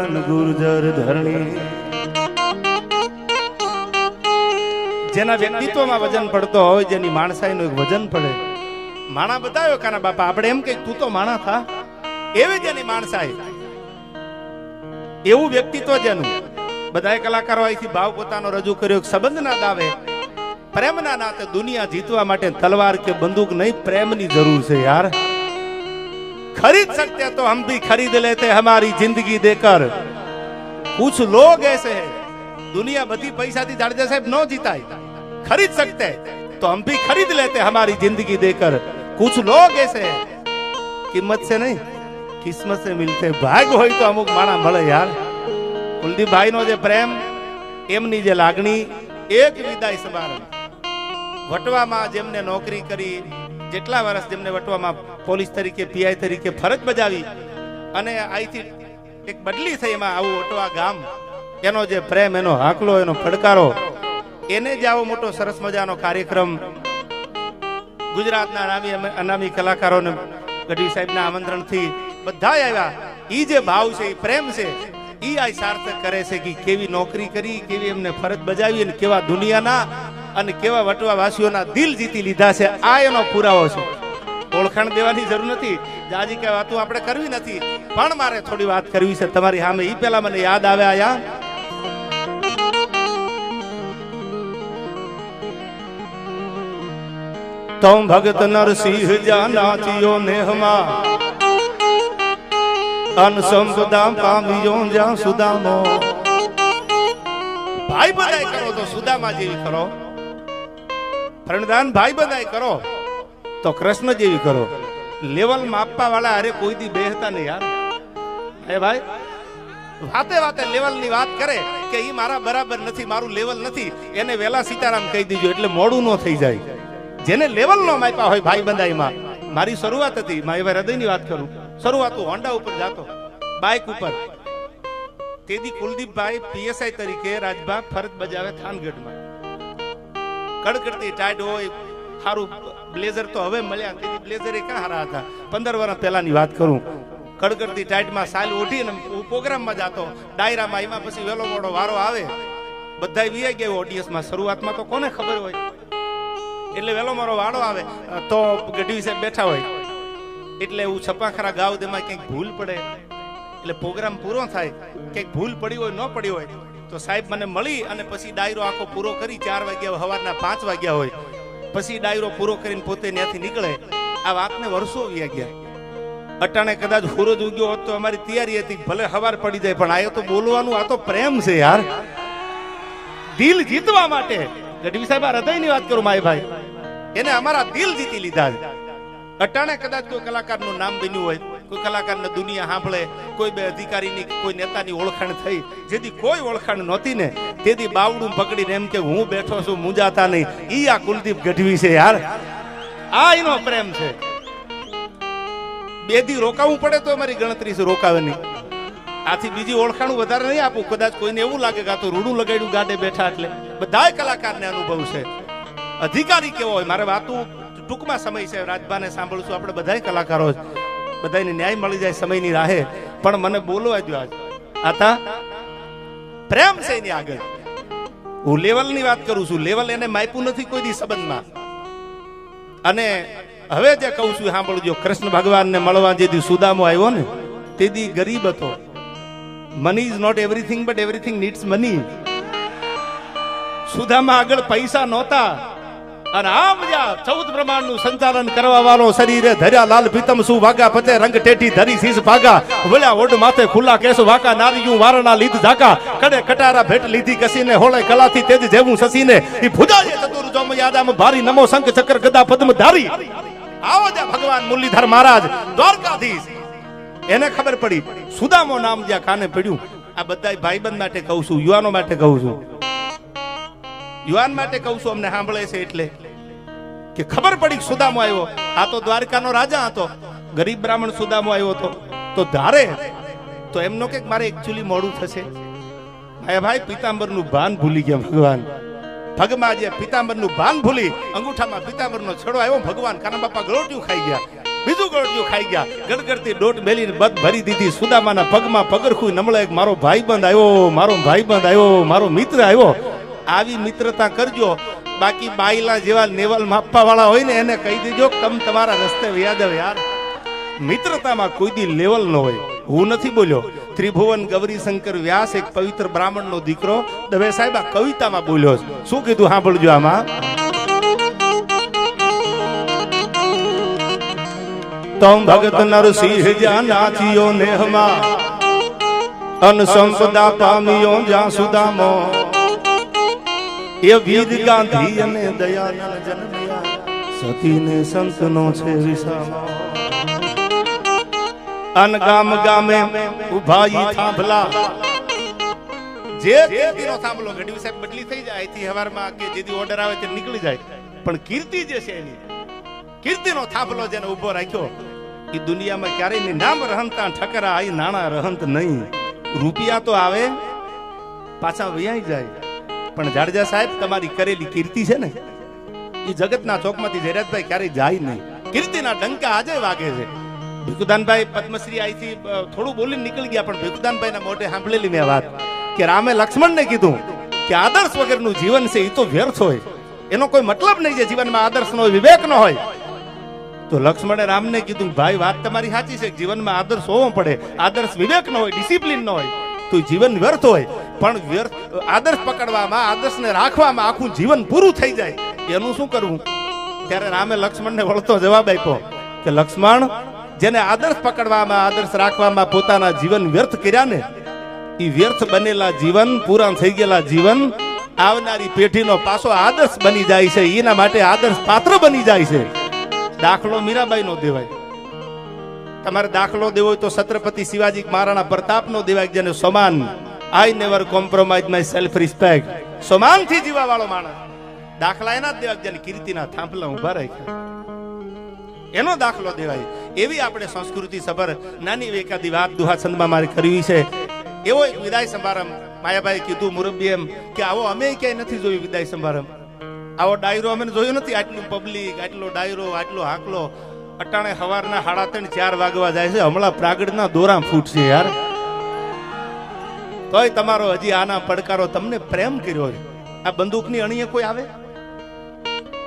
કાળન ગુર્જર ધરણી. જેના વ્યક્તિત્વમાં વજન પડતો હોય, જેની માણસાઈનું એક વજન પડે. માણા બતાવ્યો કાના બાપા, આપણે એમ કે તું તો માણા થા, એવી જેની માણસાઈ, એવું વ્યક્તિત્વ જેનું. બધા કલાકારો અહીંથી ભાવ પોતાનો રજૂ કર્યો. સંબંધના દાવે, પ્રેમના નાતે દુનિયા જીતવા માટે તલવાર કે બંદૂક નહીં, પ્રેમની જરૂર છે યાર. खरीद सकते तो हम भी खरीद लेते हमारी जिंदगी देकर. कुछ लोग ऐसे हैं, दुनिया बधी पैसा थी जाडेजा साहब नो जीताई. खरीद सकते तो हम भी खरीद लेते हमारी जिंदगी देकर. कुछ लोग ऐसे हैं, किस्मत से नहीं किस्मत से मिलते. भाग होय तो अमुक माणा મળે યાર. કુલદીપ ભાઈ નો જે પ્રેમ, એમની જે લાગણી, એક વિદાય સમારંભ. વટવામાં જેમને નોકરી કરી, જેટલા વર્ષ જેમને વટવામાં પોલીસ તરીકે, પીઆઈ તરીકે ફરજ બજાવી, અને અહીંથી એક બદલી થઈ, એમાં આવું વટવા ગામ, એનો જે પ્રેમ, એનો હાકલો, એનો પડકારો, એને જ આવો મોટો સરસ મજાનો કાર્યક્રમ ગુજરાતના અનામી કલાકારોને ગઢવી સાહેબના આમંત્રણથી બધા આવ્યા. ઈ જે ભાવ છે, ઈ પ્રેમ છે, ઈ આ સાર્થક કરે છે કે કેવી નોકરી કરી, કેવી એમને ફરજ બજાવી, અને કેવા દુનિયાના અને કેવા વટવા વાસીઓના દિલ જીતી લીધા છે. આ એનો પુરાવો છે. ઓળખાણ દેવાની જરૂર નથી, જાજી કઈ વાતો આપણે કરવી નથી, પણ મારે થોડી વાત કરવી છે તમારી સામે. ઈ પેલા મને યાદ આવે આયા તમ ભગત નરસિંહ જા નાચિયો નેહમાં, અન સંપદા પામ્યો જ્યાં સુદામો. ભાઈ બધાય કરો તો સુદામા જેવી કરો, પ્રણદાન ભાઈ બધાય કરો તો કૃષ્ણ જેવી કરો. લેવલ માપવા વાળા અરે કોઈ દી બેહતા નહીં યાર. હે ભાઈ, વાતે વાતે લેવલ ની વાત કરે કે ઈ મારા બરાબર નથી, મારું લેવલ નથી, એને વેલા સીતારામ કહી દીજો એટલે મોડું ન થઈ જાય. જેને લેવલ નો માપ્યા હોય ભાઈ બંધાઈમાં. મારી શરૂઆત હતી, મારી હૃદય ની વાત કરું, શરૂઆત હોન્ડા ઉપર જાતો, બાઇક ઉપર. તેથી કુલદીપભાઈ પીએસઆઈ તરીકે રાજભા ફરજ બજાવે થાનગઢમાં. કડકડતી ટાઈટ હોય, સારું બ્લેઝર તો હવે મળ્યા, તેથી બ્લેઝર એ ક્યાં હારા હતા, 15 વર્ષ પહેલાની વાત કરું. કડકડતી ટાઈટમાં સાલ ઓઢી અને પ્રોગ્રામમાં જાતો, ડાયરામાં. એમાં પછી વેલો મોડો વારો આવે, બધા વીઆઈ ગયા ઓડિયન્સમાં. શરૂઆતમાં તો કોને ખબર હોય, એટલે વેલો મારો વાળો આવે તો ગઢવી સાહેબ બેઠા હોય, એટલે હું છપાખરા ગાવ, તેમાં કંઈક ભૂલ પડે, એટલે પ્રોગ્રામ પૂરો થાય, કંઈક ભૂલ પડી હોય, ન પડી હોય તો સાહેબ મને મળી, અને પછી ડાયરો આખો પૂરો કરી. 4 વાગ્યા, સવારના 5 વાગ્યા હોય, પછી ડાયરો પૂરો કરીને પોતે ત્યાંથી નીકળે. આ વાતને વર્ષો વી ગયા. અટાણે કદાચ સૂરજ ઉગ્યો હોત તો અમારી તૈયારી હતી, ભલે સવાર પડી જાય, પણ આ તો બોલવાનું, આ તો પ્રેમ છે યાર. દિલ જીતવા માટે ગઢવી સાહેબ હૃદયની વાત કરું માય ભાઈ, એને અમારા દિલ જીતી લીધા છે. અટાણે કદાચ કોઈ કલાકારનું નામ બન્યું હોય, કોઈ કલાકારને દુનિયા સાંભળે, કોઈ બે અધિકારીની, કોઈ નેતાની ઓળખાણ થઈ. જેથી કોઈ ઓળખાણ નહોતી ને, તેથી બાવડું પકડીને એમ કે હું બેઠો છું, મૂંઝાતા નહીં. ઈ આ કુલદીપ ગઢવી છે યાર. આ એનો પ્રેમ છે. 2 દી રોકાવું પડે તો અમારી ગણતરી છે રોકાવાની. આથી બીજી ઓળખાણું વધારે નહીં આપું. કદાચ કોઈને એવું લાગે કે આ તો રૂડું લગાડ્યું ગાડે બેઠા, એટલે બધાય કલાકારને અનુભવ છે. અધિકારી કેવો હોય, મારે વાતું ટૂંકમાં સમય છે, રાજભાને સાંભળશું, આપણે બધાય કલાકારો, બધાને ન્યાય મળી જાય સમયની રાહે, પણ મને બોલવા દો. આજ આતા પ્રેમ છે એની આગળ. હું લેવલની વાત કરું છું, લેવલ એને માપ્યું નથી કોઈ દી સંબંધમાં. અને હવે જે કહું છું સાંભળજો. કૃષ્ણ ભગવાનને મળવા જે દી સુદામો આવ્યો ને, તે દી ગરીબ હતો. Money is not everything, but everything needs money. Sudama આગળ પૈસા નહોતા, અને આમ જા 14 બ્રહ્માંડનું સંચાલન કરવા વાળો, શરીરે ધર્યા લાલ પીતમ સુ ભાગા, પતે રંગ ટેટી ધરી શીશ ભાગા, વળ્યા ઓઢ માથે ખુલ્લા કેસ વાકા, નારીયું વારણા લીધ ઝાકા, કડે કટારા ભેટ લીધી કસીને, હોળે કલાથી તેજ જેવું સસીને, ઈ ભુજાએ ચતુર જોમ યાદામ ભારી, નમો શંખ ચક્ર ગદા પદ્મ ધારી. આવો જ ભગવાન મુરલીધર મહારાજ દ્વારકાધીશ. એને ખબર પડી સુદામો નામ જ્યાં કાને પડ્યું. આ બધા ભાઈબંધ માટે કહું છું, યુવાનો માટે કહું છું, યુવાન માટે કહું છું, અમને સાંભળે છે એટલે કે ખબર પડી સુદામો આવ્યો. આ તો દ્વારકાનો રાજા હતો, ગરીબ બ્રાહ્મણ સુદામો આવ્યો હતો. તો ધારે તો એમનો કે મારે એકચ્યુઅલી મોડું થશે. ભાઈ પિતાંબરનું ભાન ભૂલી ગયા ભગવાન. ભગમાં જે પિતાંબરનું ભાન ભૂલી અંગૂઠામાં પિતાંબરનો છેડો આવ્યો, ભગવાન કાના બાપા ગળોટિયું ખાઈ ગયા. બીજું ગળડિયું ખાઈ ગયા. ગળગળતી દોટ મેલીને બધ ભરી દીધી. સુદામાના પગમાં પગરખું નમળે એક મારો ભાઈબંધ આવ્યો, મારો ભાઈબંધ આવ્યો, મારો મિત્ર આવ્યો. આવી મિત્રતા કરજો. બાકી બાઈલા જેવા નેવલ માપવા વાળા હોય ને એને કહી દેજો તમે તમારા રસ્તે વ્યા જાવ યાર. મિત્રતામાં કોઈ દી લેવલ ન હોય. હું નથી બોલ્યો. ત્રિભુવન ગૌરી શંકર વ્યાસ એક પવિત્ર બ્રાહ્મણ નો દીકરો દવે સાહેબ આ કવિતામાં બોલ્યો. શું કીધું સાંભળજો આમાં. તમ ભગત નરસિંહ જ્યાં નાથિયો નેહમાં અન સંપદા પામ્યો જ્યાં સુદામો એ વીર ગાંધી અને દયાનંદ જન્મ્યા સતીને સંતનો છે વિસામો. અન ગામ ગામે ઉભા ઈ થાંભલા જે કીર્તિનો થાંભલો ગઢવી સાહેબ બદલી થઈ જાય અહીંથી હવારમાં કે જેથી ઓર્ડર આવે તે નીકળી જાય પણ કીર્તિ જે છે એની કીર્તિનો થાંભલો જેને ઉભો રાખ્યો એ દુનિયામાં ક્યારેય નામ રહંતા ઠકરા આઈ નાણા રહંત નહીં. રૂપિયા તો આવે પાછા વૈયાઈ જાય પણ જાડેજા સાહેબ તમારી કરેલી કીર્તિ છે ને એ જગતના ચોકમાંથી જયરાજભાઈ ક્યારેય જાય નહીં. કીર્તિના ડંકા આજે વાગે છે. ભીખુદાનભાઈ પદ્મશ્રી અહીંથી થોડું બોલીને નીકળી ગયા પણ ભીખુદાનભાઈના મોઢે સાંભળેલી મેં વાત કે રામે લક્ષ્મણને કીધું કે આદર્શ વગરનું જીવન છે એ તો વ્યર્થ હોય, એનો કોઈ મતલબ નહીં છે જીવનમાં આદર્શ નો હોય, વિવેક નો હોય. તો લક્ષ્મણે રામને કીધું ભાઈ વાત તમારી સાચી છે, જીવનમાં આદર્શ હોવો પડે, આદર્શ વિવેક નો હોય, ડિસિપ્લિન નો હોય તો જીવન વ્યર્થ હોય. પણ વ્યર્થ આદર્શ પકડવામાં, આદર્શને રાખવામાં આખું જીવન પૂરું થઈ જાય એનું શું કરવું? ત્યારે રામે લક્ષ્મણને વળતો જવાબ આપ્યો કે લક્ષ્મણ, જેને આદર્શ પકડવામાં, આદર્શ રાખવામાં પોતાના જીવન વ્યર્થ કર્યા ને એ વ્યર્થ બનેલા જીવન, પૂરા થઈ ગયેલા જીવન આવનારી પેઢીનો પાછો આદર્શ બની જાય છે, એના માટે આદર્શ પાત્ર બની જાય છે. દાખલો મીરાબાઈ નો દેવાય. તમારે દાખલો દેવો હોય તો છત્રપતિ શિવાજી મહારાણા પ્રતાપ નો દેવાય, જેને સમાન I never compromise my self respect, સમાનથી જીવા વાળો માણસ. દાખલા એના જ દેવાય જેને કીર્તિના થાંભલા ઉભા રાખ્યા, એનો દાખલો દેવાય. એવી આપણે સંસ્કૃતિ સભર નાની એકાદી વાત દુહા છંદમાં મારે કરવી છે. એવો એક વિદાય સમારંભ માયાભાઈ કીધું મુરબ્બી એમ કે આવો અમે ક્યાંય નથી જોયું વિદાય સમારંભ. આવો ડાયરો અમે જોયો નથી, આટલું પબ્લિક, આટલો ડાયરો, આટલો હાકલો. અટાણે સવારના 3:30-4 વાગવા જાય છે, હમણાં પ્રાગડના દોરા ફૂટશે યાર. તોય તમારો હજી આના પડકારો, તમને પ્રેમ કર્યો છે. આ બંદૂકની અણીએ કોઈ આવે?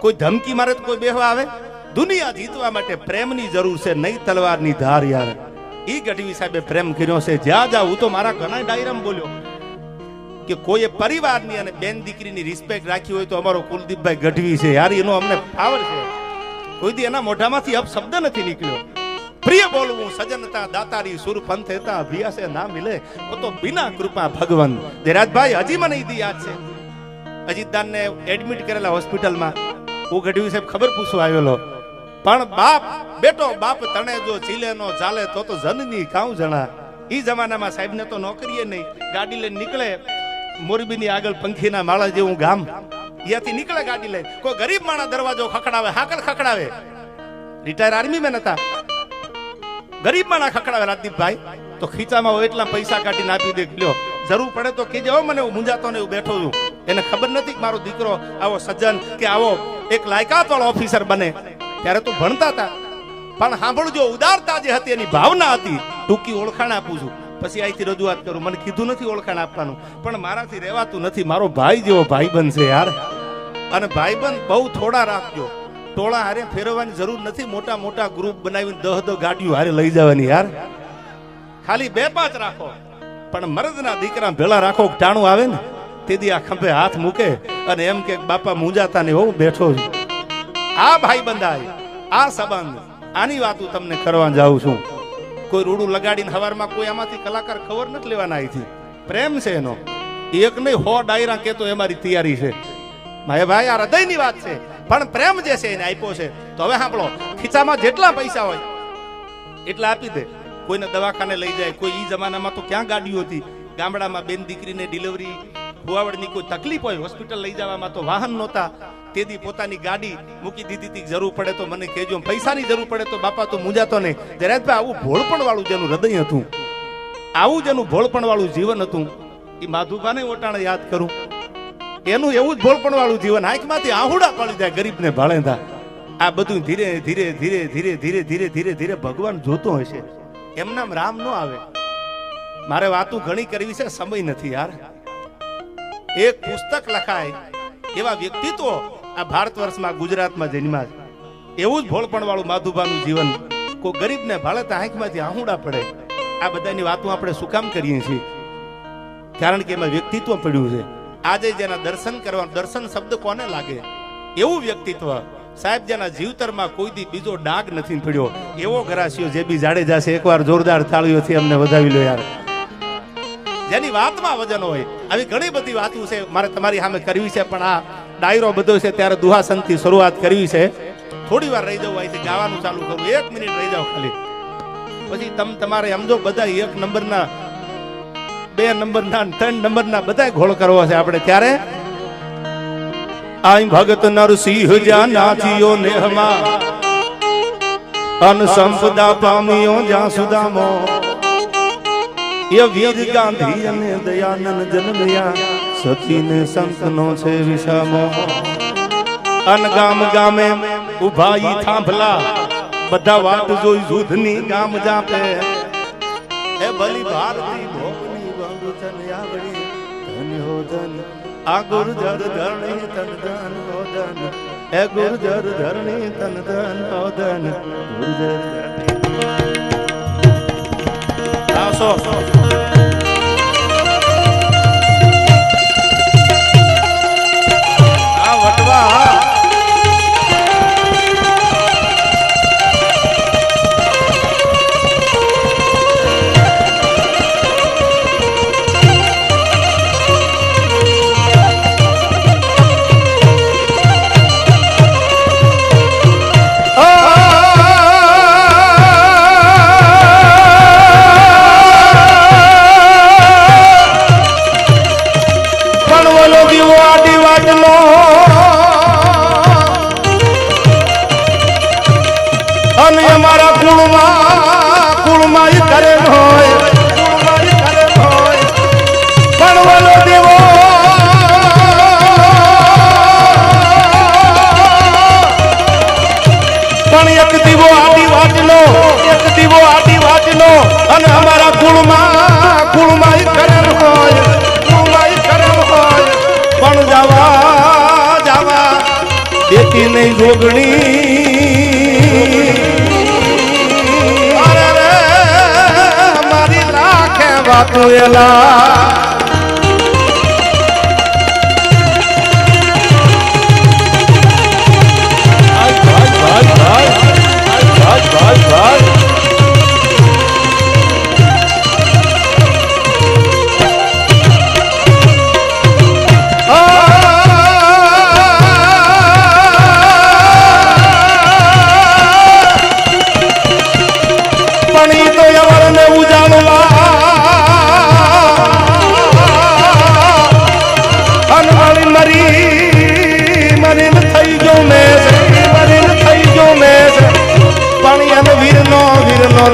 કોઈ ધમકી મારે તો કોઈ બેહવા આવે? દુનિયા જીતવા માટે પ્રેમની જરૂર છે, નહીં તલવારની ધાર યાર. ઈ ગઢવી સાહેબે પ્રેમ કર્યો છે. જ્યાં જાઉં તો મારા ઘણા ડાયરામાં બોલ્યો કે કોઈએ પરિવારની અને બેન દીકરીની રિસ્પેક્ટ રાખી હોય તો અમારો કુલદીપભાઈ ગઢવી છે યાર. એનો અમને પાવર છે. કોઈ દી એના મોઢામાંથી અપશબ્દ નથી નીકળ્યો. પ્રિય બોલવું સજનતા દાતારી સુર પંથ હતા અભિયાસે ના મિલે તો બિના કૃપા ભગવાન. દેરાજભાઈ હજી મને ઈ યાદ છે, અજીતદાનને એડમિટ કરેલા હોસ્પિટલમાં. હું ગઢવી સાહેબ ખબર પૂછવા આવેલો, પણ બાપ બેટો બાપ તણે જો ચીલે નો ચાલે તો જનની કાઉ જણા. ઈ જમાનામાં સાહેબને તો નોકરીએ નહીં, ગાડી લઈને નીકળે મોરબીની આગળ પંખીના માળા જેવું ગામ, અહીંયાથી નીકળે ગાડી લઈને. કોઈ ગરીબ માણસ દરવાજો ખખડાવે, હાકલ ખખડાવે. રિટાયર આર્મી મેન હતા, ગરીબ માણસ ખખડાવે રાજદીપભાઈ તો ખીચામાં હોય એટલા પૈસા કાઢીને આપી દે, લ્યો જરૂર પડે તો કેજે હો મને, હું મૂંઝાતો ને હું બેઠો છું. એને ખબર નથી કે મારો દીકરો આવો સજ્જન કે આવો એક લાયકાત વાળો ઓફિસર બને. ત્યારે તો ભણતા હતા પણ સાંભળજો, ઉદારતા જે હતી એની ભાવના હતી. ટૂંકી ઓળખાણ આપું છું, પછી અહીંથી રજૂઆત કરું. મને કીધું નથી ઓળખાણ આપવાનું, પણ મારાથી રહેવાતું નથી. મારો ભાઈ જેવો ભાઈબંધ છે યાર. અને ભાઈબંધ બહુ થોડા રાખજો. ટોળા હારે ફેરવવાની જરૂર નથી. મોટા મોટા ગ્રુપ બનાવીને 10 ગાડીઓ હારે લઈ જવાની યાર. ખાલી 2-5 રાખો, પણ મરદના દીકરા ભેળા રાખો. ટાણું આવે ને તેથી આ ખંભે હાથ મૂકે અને એમ કે બાપા મૂંઝાતા ને હું બેઠો છું. આ ભાઈબંધાય, આ સંબંધ, આની વાત હું તમને કરવા જાઉં છું. કોઈ રૂડું લગાડીને હવારમાં કોઈ આમાંથી કલાકાર ખબર નથી લેવાના. અહીંથી પ્રેમ છે એનો. એક નહીં 100 ડાયરા કેતો એ મારી તૈયારી છે. મારે ભાઈ આ હૃદયની વાત છે, પણ પ્રેમ જે છે એને આપ્યો છે. તો હવે સાંભળો, ખીચામાં જેટલા પૈસા હોય એટલા આપી દે. કોઈને દવાખાને લઈ જાય. કોઈ ઈ જમાનામાં તો ક્યાં ગાડીઓ હતી, ગામડામાં બેન દીકરીને ડિલિવરી હુવાવડની કોઈ તકલીફ હોય, હોસ્પિટલ લઈ જવામાં તો વાહન નહોતા. તેથી પોતાની ગાડી મૂકી દીધી હતી. જરૂર પડે તો મને કહેજો, પૈસાની જરૂર પડે તો બાપા તો મૂંઝાતો નહીં. જયરાજભાઈ આવું ભોળપણ વાળું જેનું હૃદય હતું, આવું જેનું ભોળપણ વાળું જીવન હતું, એ માધુભાને ઓટાણે યાદ કરું. એનું એવું જ ભોળપણ વાળું જીવન, આંખમાંથી આહુડા પડી જાય ગરીબને ભાળેંદા. આ બધું ધીરે ધીરે ધીરે ધીરે ધીરે ધીરે ધીરે ધીરે ભગવાન જોતો હશે. એમ નામ રામ નો આવે. મારે વાતું ઘણી કરવી છે, સમય નથી યાર. એક પુસ્તક લખાય એવા વ્યક્તિત્વ આ ભારત વર્ષમાં ગુજરાતમાં જન્મ્યા છે. એવું જ ભોળપણ વાળું માધુબાનું જીવન. કોઈ ગરીબને ભાળે તો આંખમાંથી આહુડા પડે. આ બધાની વાતો આપણે શું કામ કરીએ છીએ? કારણ કે એમાં વ્યક્તિત્વ પડ્યું છે. આજે જેના દર્શન કરવા, દર્શન શબ્દ કોને લાગે? એવું વ્યક્તિત્વ સાહેબ જેના જીવતરમાં કોઈ દી બીજો ડાઘ નથી પડ્યો. એવો ગરાસિયો જે બી જાડેજા છે, એકવાર જોરદાર તાળીઓથી અમને વધાવી લો યાર. જેની વાતમાં વજન હોય. આવી ઘણી બધી વાતો છે મારે તમારી સામે કરવી છે, પણ આ ડાયરો બધો છે ત્યારે દુહાસનથી શરૂઆત કરવી છે. થોડી વાર રહી જવું અહીંથી ગાવાનું ચાલુ કરું. 1 મિનિટ રહી જાવ ખાલી. પછી તમારે સમજો બધા 1 નંબરના, 2 નંબરના, 3 નંબરના બધા ઘોળ કરવો છે આપણે. ત્યારે આઈ ભગત નરસિંહ જ્યાં નાચિયો નેહમાં, અન સંપદા પામ્યો જ્યાં સુદામો, એ વીર ગાંધી અને દયાનંદ જન્મ્યા, સતીને સંતનો છે વિસામો. અન ગામ ગામે ઉભા ઈ થાંભલા, બધા વાત જોઈ જુધની ગામ જાપે. એ ભલી ભારતી ભોગની બંગુચન આવડી, ધન હો ધન આ ગુર્જર ધરણી તન ધન હો ધન, એ ગુર્જર ધરણી તન ધન હો ધન, ગુર્જર ધરણી. આસો આ વટવા નહીં જોગણી મારી લાખે વાતો એલા.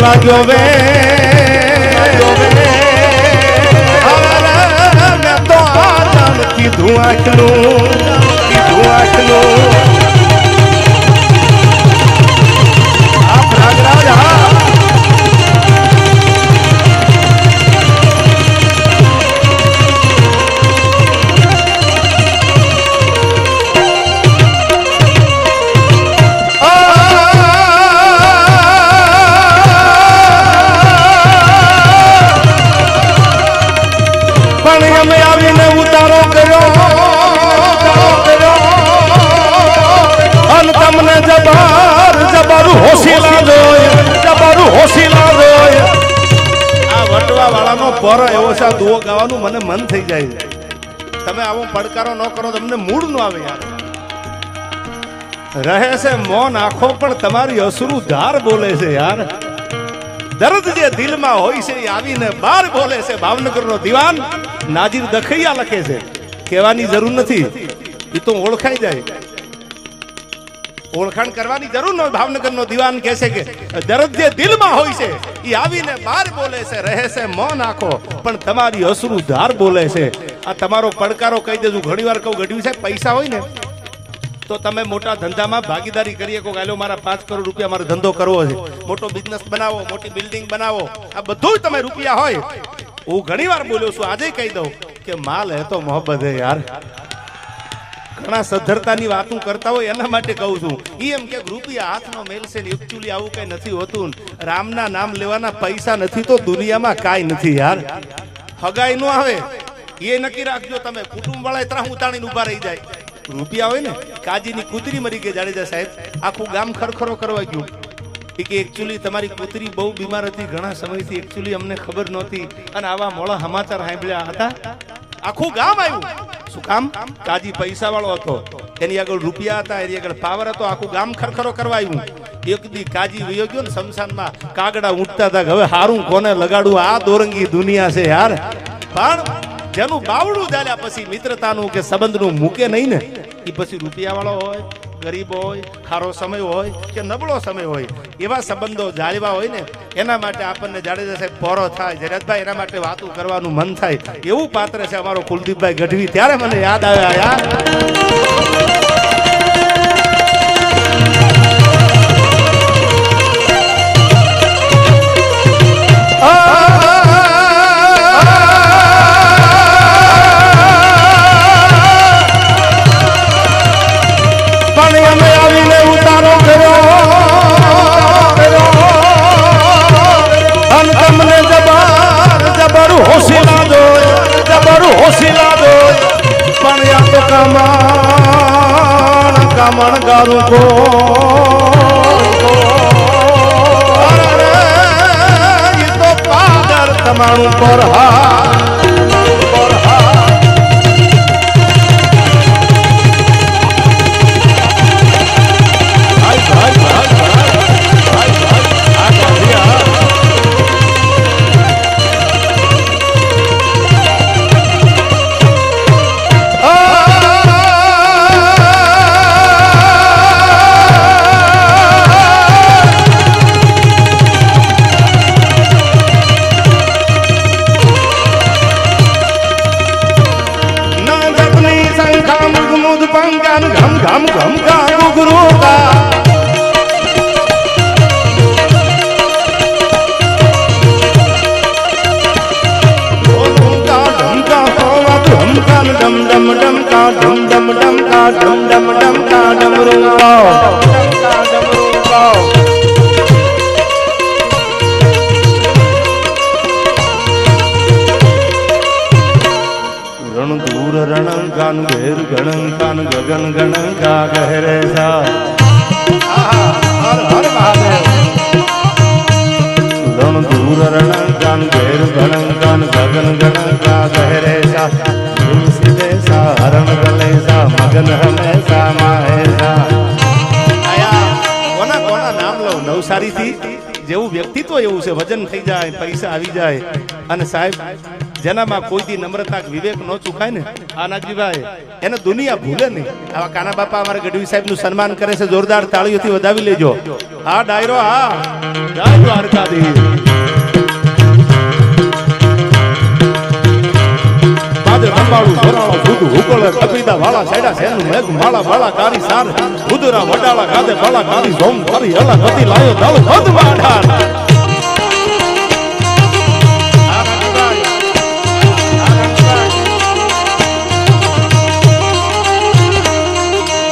લાગ્યો વે મેં તો આદમ કીધું આખલું આ પ્રયાગરાજ. પર એવો છે દુઓ ગાવાનું મને મન થઈ જાય છે. તમે આવો પડકારો ન કરો તમને મૂડ ન આવે યાર. રહે છે મૌન આંખો પણ તમારી અસરુ ધાર બોલે છે યાર. દર્દ જે દિલમાં હોય છે એ આવીને બાર બોલે છે. ભાવનગરનો દીવાન નાજીર દખૈયા લખે છે, કહેવાની જરૂર નથી, એ તો ઓળખાઈ જાય. ઓળખાણ કરવાની જરૂર ન. ભાવનગરનો દીવાન કહે છે કે દર્દ જે દિલમાં હોય છે એ આવીને બાર બોલે છે. રહે છે મૌન આંખો પણ તમારી અસરુ ધાર બોલે છે. આ તમારો પડકારો કહી દેજો. ઘણી વાર કહું ગઢવી સાહેબ પૈસા હોય ને તો તમે મોટા ધંધામાં ભાગીદારી કરીએ કો ગાલો મારા 5 કરોડ રૂપિયા મારો ધંધો કરવો છે, મોટો બિઝનેસ બનાવો, મોટી બિલ્ડિંગ બનાવો, આ બધું તમે રૂપિયા હોય. હું ઘણી વાર બોલ્યો છું, આજે કહી દઉં કે માલ હે તો મોહબ્બત હે યાર. ઘણા સદ્ધરતાની વાતો કરતા હોય એના માટે કહું છું. એમ કે રૂપિયા હાથનો મેલ છે ને એકચ્યુઅલી આવું કઈ નથી હોતું. રામના નામ લેવાના પૈસા નથી તો દુનિયામાં કાંઈ નથી યાર. હગાઈ નો આવે એ નક્કી રાખજો તમે. કુટુંબ વાળા ત્રાહ ઉતાણીને ઉભા રહી જાય. રૂપિયા હોય ને, કાજીની કૂતરી મરી ગઈ જાડેજા સાહેબ, આખું ગામ ખરખરો કરવા ગયું કે એકચ્યુઅલી તમારી કૂતરી બહુ બીમાર હતી ઘણા સમયથી, એકચ્યુઅલી અમને ખબર નહોતી અને આવા મોળા સમાચાર સાંભળ્યા હતા. આખું ગામ આવ્યું. શું કામ? કાજી પૈસા વાળો હતો, એની આગળ રૂપિયા હતા, એની આગળ પાવર હતો, આખું ગામ ખરખરો કરવા આવ્યું. એક દી કાજી વયો ગયો ને શમશાનમાં, કાગડા ઉઠતા હતા હવે હારું કોને લગાડું, આ દોરંગી દુનિયા છે યાર. પણ જેનું બાવડું ચાલ્યા પછી મિત્રતાનું કે સંબંધનું મૂકે નહીં ને, એ પછી રૂપિયા વાળો હોય, ગરીબ હોય, સારો સમય હોય કે નબળો સમય હોય, એવા સંબંધો જાળવા હોય ને એના માટે આપણને જાડેજા સાહેબ પોરો થાય. જયરાજભાઈ એના માટે વાતો કરવાનું મન થાય. એવું પાત્ર છે અમારો કુલદીપભાઈ ગઢવી. ત્યારે મને યાદ આવ્યા યાર. કામણ ગારું કો એ તો પાદર તમારું પર घम घम का गुगरू का डम डम डम का डम डम डम का डम डम डम का डमरू रण दूर रण गान घेर गण कान गगन गण का गहरे सा हर हर महादेव. रण दूर रण गान घेर गण कान गगन गण का गहरे सा सीधे सा हरण गले सा मगन हमेशा माहेसा. કોના કોના નામ લો નવસારી થી. જેવું વ્યક્તિત્વ એવું છે, વજન થઈ જાય, પૈસા આવી જાય. અને સાહેબ જેનામાં કોઈ દી નમ્રતા વિવેક ન ચૂકાય ને, આ નાગજીભાઈ એને દુનિયા ભૂલે નહીં. આવા કાના બાપા અમારા ગઢવી સાહેબ નું સન્માન કરે છે, જોરદાર તાળીઓથી વધાવી લેજો. હા ડાયરો, હા જય દ્વારકાધીશ. બાદે રંબાળું ભરાળો ભૂત હુકળ કપીદા વાળા છેડા છેનું મેઘ માળા બાળા કારી સાર ઉદરા વડાળા ગાદે બાળા કારી ઝોમ કરી હલા ગતિ લાયો દળ બધ વાઢાર.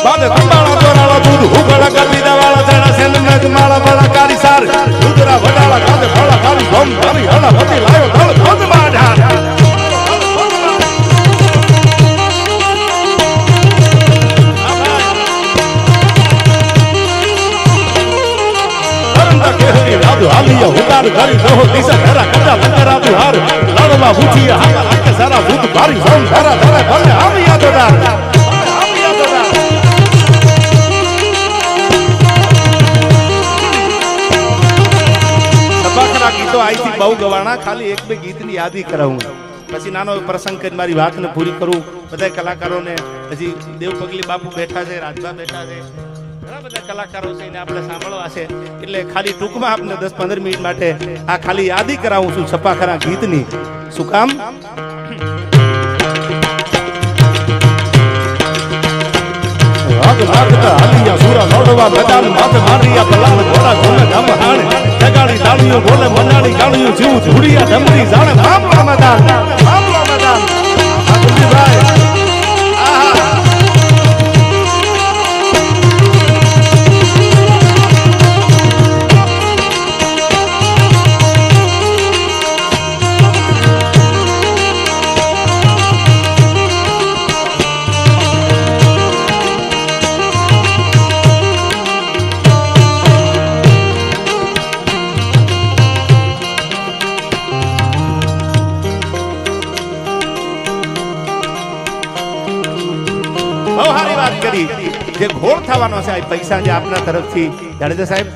બાદે રંબાળા ભરાળો ભૂત હુકળ કપીદા વાળા છેડા છેનું મેઘ માળા બાળા કારી સાર ઉદરા વડાળા ગાદે બાળા કારી ઝોમ કરી હલા ગતિ લાયો દળ બધ વાઢાર. હાલિયા હુકાર કરી દહો દિશા ઘરા કટા લંગરા બુહાર લડવા ઉઠી હાલા હાકે સારા ભૂત ભારી સોમ ધરા ધરા ભલે આમિયા દોડાર આમિયા દોડાર. સભાખરા ગીતો આઈથી બહુ ગવાણા, ખાલી એક બે ગીતની યાદી કરાવું પછી નાનો પ્રસંગ કરી મારી વાતને પૂરી કરું. બધા કલાકારોને હજી દેવ પગલી બાપુ બેઠા છે, રાજભા બેઠા છે, ઘણા બધા કલાકારો છે એને આપણે સાંભળવા છે. એટલે ખાલી ટૂંકમાં આપને 10-15 મિનિટ માટે આ ખાલી યાદી કરાવું છું છપાખરા ગીતની. શું કામ? રાગ લાગતા હલિયા સુરા નોડવા મેદાન માથે મારિયા પલાળ ઘોડા ઘોમે ગમ હાણ જગાડી તાળીઓ બોલે મનાડી ગાળીઓ જીવ ધુડિયા ડમરી જાણે મામલા મેદાન આ કુલદીપભાઈ આહા જે ઘોળ થવાનો છે આ પૈસા જે આપના તરફથી જાડેજા સાહેબ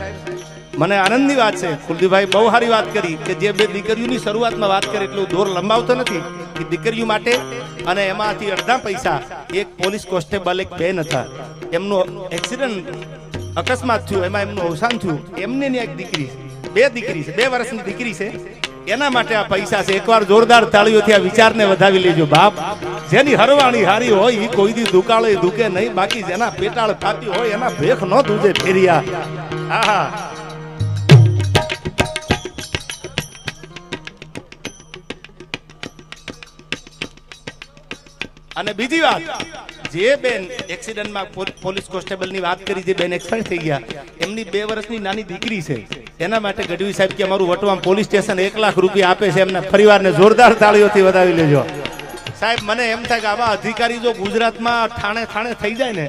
મને આનંદની વાત છે કુલદીપભાઈ બહુ સારી વાત કરી કે જે બે દીકરીઓની શરૂઆતમાં વાત કરી એટલું દોર લંબાવતો નથી કે દીકરીઓ માટે અને એમાંથી અડધા પૈસા એક પોલીસ કોન્સ્ટેબલ એક બેન હતા એમનું એક્સિડન્ટ અકસ્માત થયું એમાં એમનું અવસાન થયું એમની એક દીકરી બે દીકરી છે 2 વર્ષની દીકરી છે એના માટે આ પૈસા છે એકવાર જોરદાર તાળીઓથી આ વિચારને વધાવી લેજો બાપ જેની હરવાણી હારી હોય એ કોઈ દી દુકાળે દુકે નહીં બાકી જેના પેટાળ થાતી હોય એના ભેખ ન દૂજે ફેરિયા આહા અને બીજી વાત જે બેન એક્સિડન્ટમાં પોલીસ કોન્સ્ટેબલની વાત કરી જે બેન એક્સપાયર થઈ ગયા એમની 2 વર્ષની નાની દીકરી છે એના માટે ગઢવી સાહેબ કે અમારું વટવામ પોલીસ સ્ટેશન 1 લાખ રૂપિયા આપે છે એમના પરિવારને જોરદાર તાળીઓથી વધાવી લેજો સાહેબ મને એમ થાય કે આવા અધિકારી જો ગુજરાતમાં થાણે થઈ જાય ને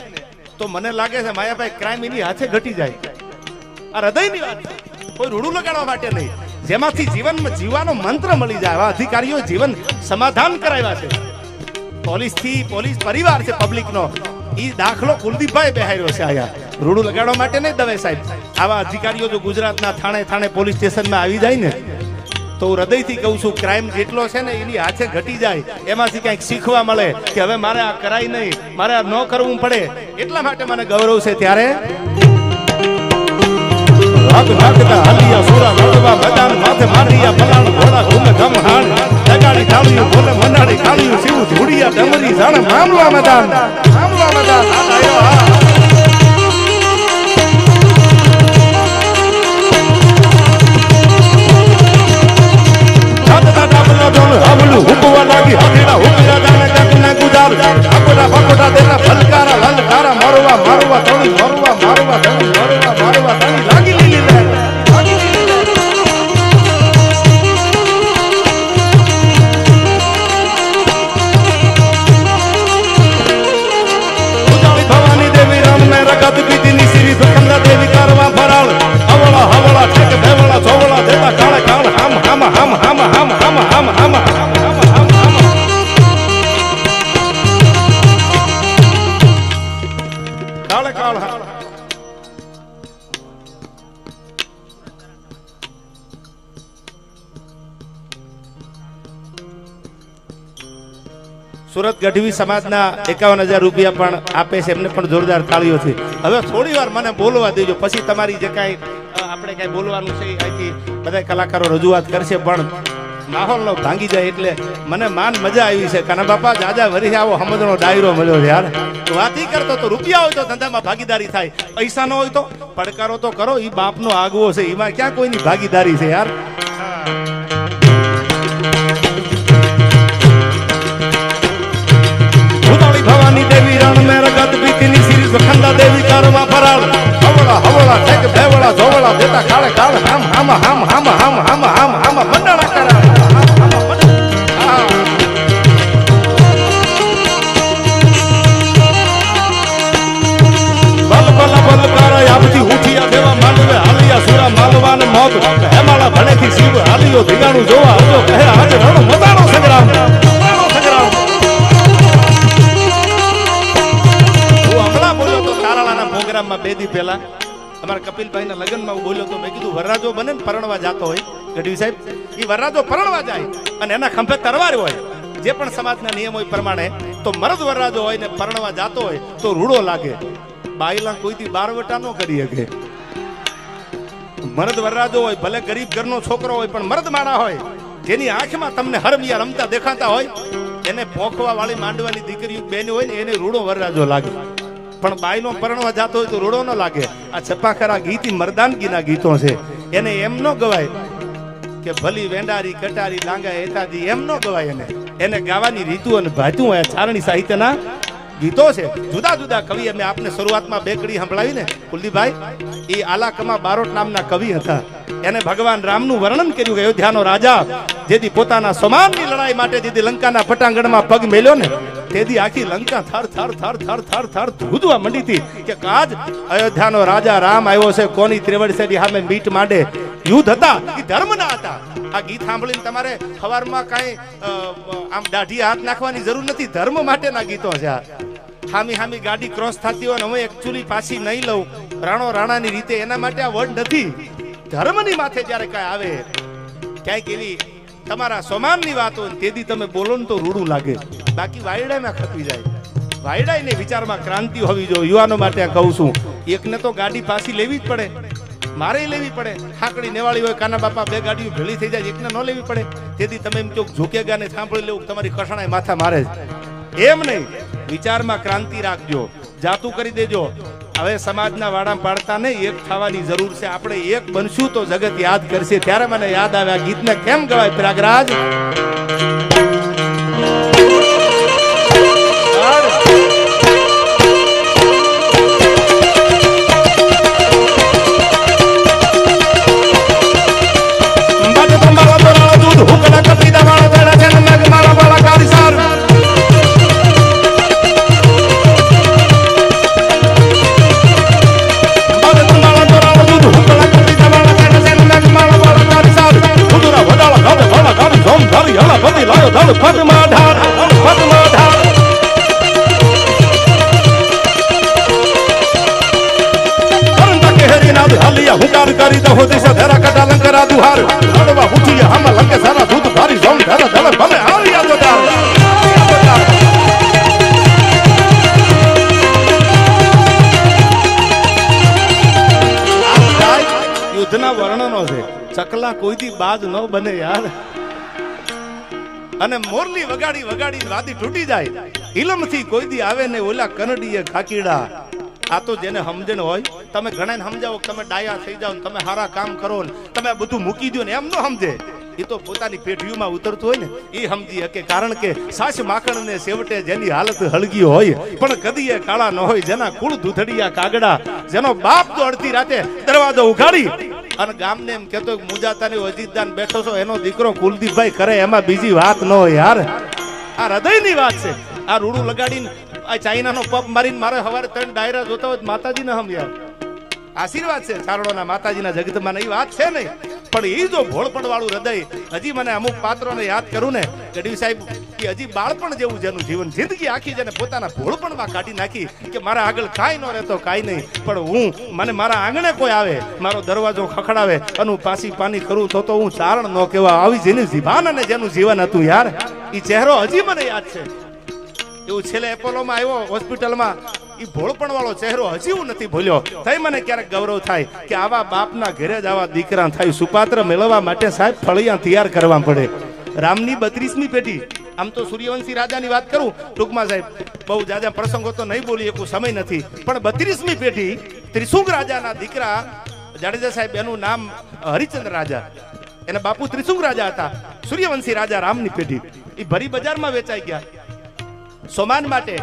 તો મને લાગે છે માયાભાઈ ક્રાઇમ એની હાથે ઘટી જાય આ હૃદયની વાત કોઈ રૂડું લગાડવા માટે નહીં જેમાંથી જીવનમાં જીવવાનો મંત્ર મળી જાય આવા અધિકારીઓ જીવન સમાધાન કરાવ્યા છે પોલીસ પરિવાર છે પબ્લિકનો ઈ દાખલો કુલદીપભાઈ બેહાર્યો છે આયા રૂડું લગાડવા માટે નહીં દવે સાહેબ આવા અધિકારીઓ જો ગુજરાતના થાણે પોલીસ સ્ટેશનમાં આવી જાય ને તો હું હૃદયથી કહું છું ક્રાઇમ જેટલો છે ને એની હાથે ઘટી જાય એમાંથી કંઈક શીખવા મળે કે હવે મારે આ કરાય નહીં મારે આ ન કરવું પડે એટલા માટે મને ગૌરવ છે ત્યારે રાગ નાગતા હલિયા સુરા નોડવા મેદાન માથે મારિયા પલાણ ઘોડા ઘૂમે ગમ હાણ જગાડી તાળીઓ બોલે મનાડી ગાળીઓ જીવ ધુડિયા ડમરી જાણે મામલા મેદાન આ આયો હા હબલું હુકવા લાગી હથેડા હુકયા જાણે કાકના ગુજાર પકોડા દેતા ફલકારા લલકારા મારવા તણી મારવા તણી લાગી લીલી લે ઉજાળી ભવાની દેવી રામ ને રગત પીતીની શ્રી દુખંદા દેવી કરવા ફરાળ હવળા ઠેક ભેવળા ચોવળા દેતા કાળે કાળ હામ સુરત ગઢવી સમાજના 51,000 રૂપિયા પણ આપે છે એમને પણ જોરદાર તાળીઓથી હવે થોડી વાર મને બોલવા દેજો પછી તમારી જે કાંઈ આપણે કાંઈ બોલવાનું છે અહીંથી બધા કલાકારો રજૂઆત કરશે પણ માહોલ નો ભાંગી જાય એટલે મને મજા આવી છે કાના બાપા જાજા વરી આવો સમજનો ડાયરો મળ્યો છે યાર વાતી કરતો તો રૂપિયા હોય તો ધંધામાં ભાગીદારી થાય પૈસા ન હોય તો પડકારો તો કરો ઈ બાપનો આગવો છે એમાં ક્યાં કોઈની ભાગીદારી છે યાર ભવાની દેવી રણ મે રગત બીતીની શ્રી સુખંદા દેવી કરવા ફરાળ હવળા ઠેક ભેવળા જોવળા દેતા કાળે કાળ હામ મંડાણા કરા બલ કરા આપતી ઉઠિયા દેવા માંડવે હાલિયા સુરા માલવાન મોગ હેમાળા ભણેથી શિવ હાલિયો ધીગાણું જોવા આવજો કહે આજ રણ મતાનો સંગ્રામ પ્રોગ્રામમાં 2 દી પહેલા અમારા કપિલભાઈના લગ્નમાં બોલ્યો તો મેં કીધું વરરાજો બને ને પરણવા જતો હોય ગઢવી સાહેબ એ વરરાજો પરણવા જાય અને એના ખંભે તરવાર હોય જે પણ સમાજના નિયમ હોય પ્રમાણે તો મરદ વરરાજો હોય ને પરણવા જતો હોય તો રૂડો લાગે બાયલા કોઈથી બારવટા ન કરી શકે મરદ વરરાજો હોય ભલે ગરીબ ઘરનો છોકરો હોય પણ મરદ માણા હોય જેની આંખમાં તમને હરમિયા રમતા દેખાતા હોય એને પોખવા વાળી માંડવાની દીકરી બેન હોય ને એને રૂડો વરરાજો લાગે પણ બાઈનો પરણવા જાતો હોય તો રોડો ન લાગે. આ છપાખરા ગીત મર્દાનગીના ગીતો છે, એને એમ ન ગવાય કે ભલી વેંડારી કટારી લાંગા એતાદી, એમ ન ગવાય. એને ગાવાની રીતુ અને ભાતું હોય. ચારણી સાહિત્યના ગીતો છે. જુદા જુદા કવિ અમે આપને શરૂઆતમાં બે કડી સંભળાવી ને કુલદીપભાઈ, એ આલાકમા બારોટ નામના કવિ હતા. એને ભગવાન રામનું વર્ણન કર્યું કે અયોધ્યાનો રાજા જેથી પોતાના સમાનની લડાઈ માટે જેથી લંકાના પટાંગણમાં પગ મેલ્યો ને, તેથી આખી લંકા થર થર થર થર થર થર ધૂધવા મંડી હતી કે કાજ અયોધ્યાનો રાજા રામ આવ્યો છે, કોની ત્રિવડસેની સામે મીટ માંડે. યુદ્ધ હતા એ ધર્મના હતા. આ ગીત સાંભળીને તમારે સવારમાં કાંઈ આમ દાઢી હાથ નાખવાની જરૂર નથી. ધર્મ માટેના ગીતો છે આ. હામી હામી ગાડી ક્રોસ થતી હોય ને હું એકચ્યુઅલી પાછી નહીં લઉં રાણો રાણાની રીતે, એના માટે આ વર્ડ નથી. ધર્મની માથે જ્યારે કાંઈ આવે ક્યાંક એવી તમારા સમાનની વાત હોય તેથી તમે બોલો ને તો રૂડું લાગે, બાકી વાયડામાં ખપી જાય. વાયડાને વિચારમાં ક્રાંતિ હોવી જોઈએ. યુવાનો માટે કહું છું, એકને તો ગાડી પાછી લેવી જ પડે, મારે લેવી પડે. હાકડી નેવાળી હોય કાના બાપા, બે ગાડીઓ ભેળી થઈ જાય, એકને ન લેવી પડે. તેથી તમે એમ કહો ઝૂકેગા ને સાંભળી લેવું તમારી કષણાએ માથા મારે જ, એમ નહીં. વિચારમાં ક્રાંતિ રાખજો, જાતું કરી દેજો. હવે સમાજના વાડા પાડતા નહીં, એક થવાની જરૂર છે. આપણે એક બનશું તો જગત યાદ કરશે. ત્યારે મને યાદ આવે આ ગીતને કેમ ગવાય પ્રયાગરાજ. યુદ્ધના વર્ણનો છે, ચકલા કોઈથી બાજ ન બને યાર. અને મોરલી વગાડી વગાડી વાદી તૂટી જાય. ઇલમથી કોઈ દી આવે ને ઓલા કનડીએ ખાકીડા. આ તો જેને સમજણ હોય, તમે ઘણાને સમજાવો તમે ડાયા થઈ જાઓ, તમે સારા કામ કરો ને તમે બધું મૂકી દો ને, એમ ન સમજે. એ તો પોતાની પેઢીઓમાં ઉતરતું હોય ને એ સમજી શકે. કારણ કે સાસ માખણ ને સેવટે જેની હાલત હળગી હોય પણ કદી એ કાળા ન હોય, જેના કુળ દૂધડિયા કાગડા, જેનો બાપ તો અડધી રાતે દરવાજો ઉઘાડી અને ગામને એમ કેતો મુજાતાની અજીતદાન બેઠો છો, એનો દીકરો કુલદીપભાઈ કરે, એમાં બીજી વાત ન હોય યાર. આ હૃદયની વાત છે. આ રૂડું લગાડીને આ ચાઇનાનો પપ મારીને મારે સવારે 3 ડાયરા જોતા હોય માતાજીને હમ યાર આશીર્વાદ છે ચારણોના માતાજીના જગતમાં. એ વાત છે નહીં, પણ એ જો ભોળપણ વાળું હૃદય. હજી મને અમુક પાત્રોને યાદ કરું ને ગઢવી સાહેબ, કે હજી બાળપણ જેવું જેનું જીવન, જિંદગી આખી જેને પોતાના ભોળપણમાં કાઢી નાખી કે મારા આગળ કાંઈ ન રહેતો કાંઈ નહીં, પણ હું મને મારા આંગણે કોઈ આવે, મારો દરવાજો ખખડાવે અને હું પાછી પાની કરું તો હું ચારણ ન કહેવા. આવી જેની જીભાન અને જેનું જીવન હતું યાર, એ ચહેરો હજી મને યાદ છે. એવું છેલ્લે એપોલોમાં આવ્યો હોસ્પિટલમાં, એ ભોળપણ વાળો ચહેરો હજી હું નથી ભૂલ્યો. થઈ મને ક્યારેક ગૌરવ થાય કે આવા બાપના ઘરે જ આવા દીકરા થાય. સુપાત્ર મેળવવા માટે સાહેબ ફળિયા તૈયાર કરવા પડે. રામની 32મી પેઢી. આમ તો સૂર્યવંશી રાજાની વાત કરું ટૂંકમાં સાહેબ, બહુ જાજા પ્રસંગો તો નહીં બોલી એકું, સમય નથી, પણ 32મી પેઢી ત્રિશુંગ રાજાના દીકરા જાડેજા સાહેબ, એનું નામ હરિચંદ્ર રાજા, એના બાપુ ત્રિશુંગ રાજા હતા. સૂર્યવંશી રાજા રામની પેઢી. એ ભરી બજારમાં વેચાઈ ગયા. સોમાન માટે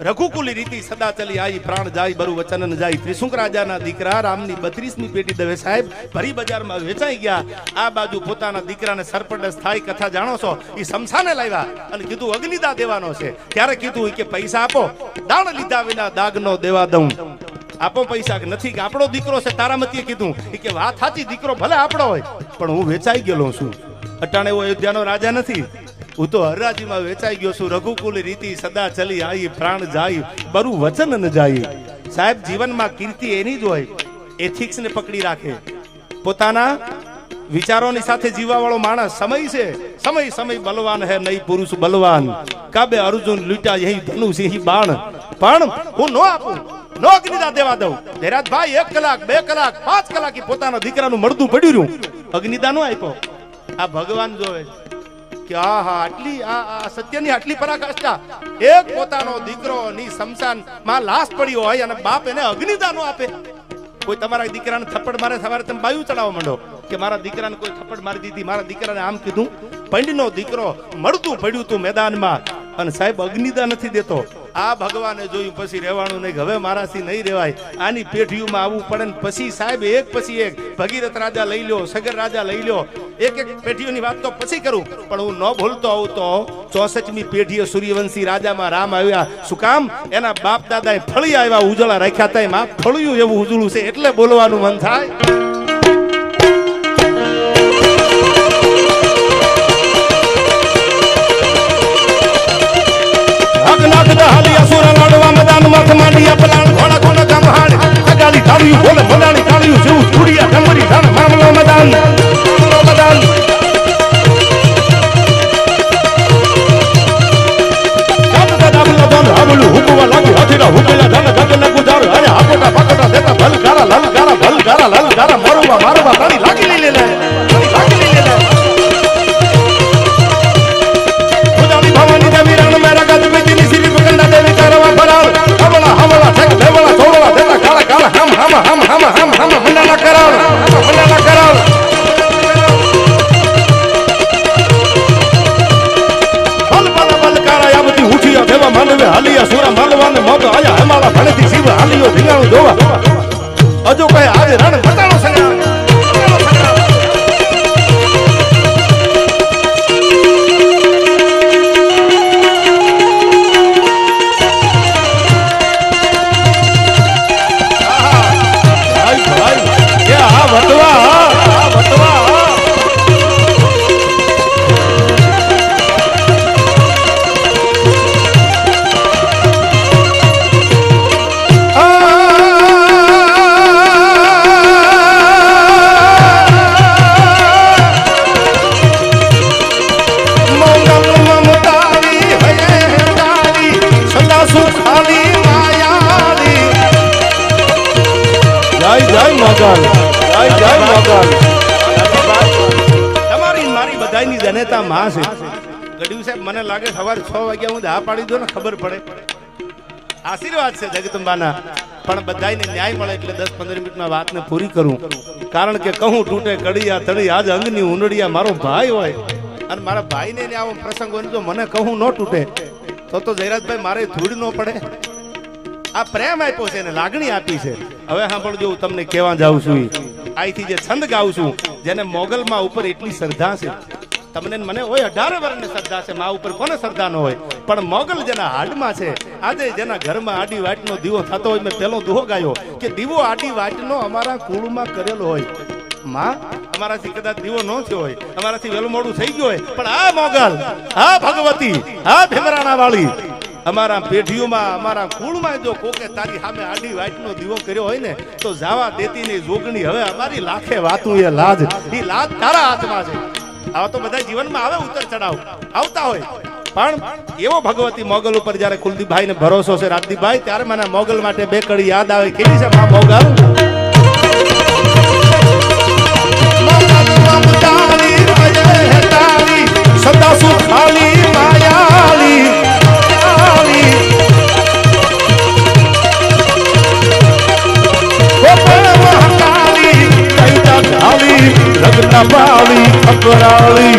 રઘુકુલી રીતિ સદા ચલી આવી, પ્રાણ જાય બરુ વચન ન જાય. ત્રિશુંગ રાજાના દીકરા રામની 32મી પેઢી દવે સાહેબ ભરી બજારમાં વેચાઈ ગયા. આ બાજુ પોતાના દીકરાને સરપડસ થાય, કથા જાણો છો, એ સમસાને લાવ્યા અને કીધું અગ્નિદા દેવાનો છે. ત્યારે કીધું કે પૈસા આપો, દાણ લીધા વિના દાગ નો દેવા દઉં. આપો પૈસા. નથી કે આપણો દીકરો છે. તારામતીએ કીધું કે વાત સાચી, દીકરો ભલે આપણો હોય પણ હું વેચાઈ ગયેલો છું. અટાણે એવો અયોધ્યાનો રાજા નથી, હું તો હરાજીમાં વેચાઈ ગયો છું. રઘુકુલ રીતિ સદા ચલી આવી, પ્રાણ જાય બરુ વચન ન જાય. સાહેબ જીવનમાં કીર્તિ એની જ હોય, એથિક્સ ને પકડી રાખે, પોતાના વિચારોની સાથે જીવવા વાળો માણસ. સમય છે, સમય સમય બલવાન હે નહીં પુરુષ બલવાન, કાબે અર્જુન લૂટા યહી ધનુષ યહી બાણ. પણ હું નો આપું, નો અગ્નિદા દેવા દઉં. ધૈરાજભાઈ 1 કલાક 2 કલાક 5 કલાક પોતાના દીકરાનું મળદું પડ્યું, અગ્નિદા નો આપ્યો. આ ભગવાન જોવે. કે આહા આટલી આ સત્યની આટલી પરાકાષ્ઠા. એક પોતાનો દીકરો ની શમશાન માં લાશ પડી હોય અને બાપ એને અગ્નિદાન આપે. કોઈ તમારા દીકરાને થપ્પડ મારે સવારે તમે બાયું ચડાવવા માંડો કે મારા દીકરાને કોઈ થપ્પડ મારી દીધી, મારા દીકરાને આમ કીધું. પંડનો દીકરો મળતું પડ્યું તું મેદાનમાં અને સાહેબ અગ્નિદાન નથી દેતો. આ ભગવાને જોયું પછી રહેવાનું નહીં, હવે મારાથી નહીં રહેવાય, આની પેઢીઓમાં આવવું પડે ને પછી સાહેબ એક પછી એક ભગીરથ રાજા લઈ લ્યો, સગર રાજા લઈ લ્યો, એક એક પેઢીઓની વાત તો પછી કરું, પણ હું ન ભૂલતો આવું તો 64મી પેઢીએ સૂર્યવંશી રાજામાં રામ આવ્યા. શું કામ? એના બાપ દાદાએ ફળી આવ્યા ઉજળા રાખ્યા હતા, એમાં ફળિયું એવું ઉજળું છે એટલે બોલવાનું મન થાય. હજુ કઈ આજે રણ બતાડો સંગ્રામ. તમારી મારી બધાની જનેતા માં છે. ગઢવી સાહેબ મને લાગે સવારે 6 વાગ્યા હું હા પાડી દો ને ખબર પડે. આશીર્વાદ છે જગદંબાના, પણ બધાને ન્યાય મળે એટલે 10-15 મિનિટમાં વાતને પૂરી કરું. કારણ કે કહું તૂટે કડિયા તળી આજ અંગની ઉંડડિયા મારો ભાઈ હોય અને મારા ભાઈને આવો પ્રસંગ હોય તો મને કહું ન તૂટે તો જયરાજભાઈ મારે ધૂળ ન પડે. આ પ્રેમ આપ્યો છે અને લાગણી આપી છે. હવે સાંભળજો, હું તમને કહેવા જાઉં છું, અહીંથી જે છંદ ગાઉં છું, જેને મોગલમાં ઉપર એટલી શ્રદ્ધા છે, તમને મને હોય 18 વર્ષની શ્રદ્ધા છે, મા ઉપર કોને શ્રદ્ધા ન હોય, પણ મોગલ જેના હાડમાં છે. આજે જેના ઘરમાં આડી વાટનો દીવો થતો હોય, મેં પેલો દુહો ગાયો કે દીવો આડી વાટનો અમારા કુળમાં કરેલો હોય. માં અમારાથી કદાચ દીવો ન થયો હોય, અમારાથી વેલું મોડું થઈ ગયું હોય, પણ આ મોગલ, આ ભગવતી, આ ભીમરાણા વાળી અમારા પેઢીઓમાં અમારા કુળમાં જો કોકે તારી સામે આડી વાટનો દીવો કર્યો હોય ને તો જાવા દેતી ની જોગણી. હવે અમારી લાખે વાતું એ લાજ તારા હાથમાં છે. આવા તો બધા જીવનમાં આવે, ઉતર ચડાવ આવતા હોય, પણ એવો ભગવતી મોગલ ઉપર જયારે કુલદીપભાઈ ને ભરોસો છે રાજદીપભાઈ, ત્યારે મને મોગલ માટે બે કડી યાદ આવે. કેવી છે મા મોગલ? સદા સુખાલી માયાલી લગ્ન પાળી ખબરાળી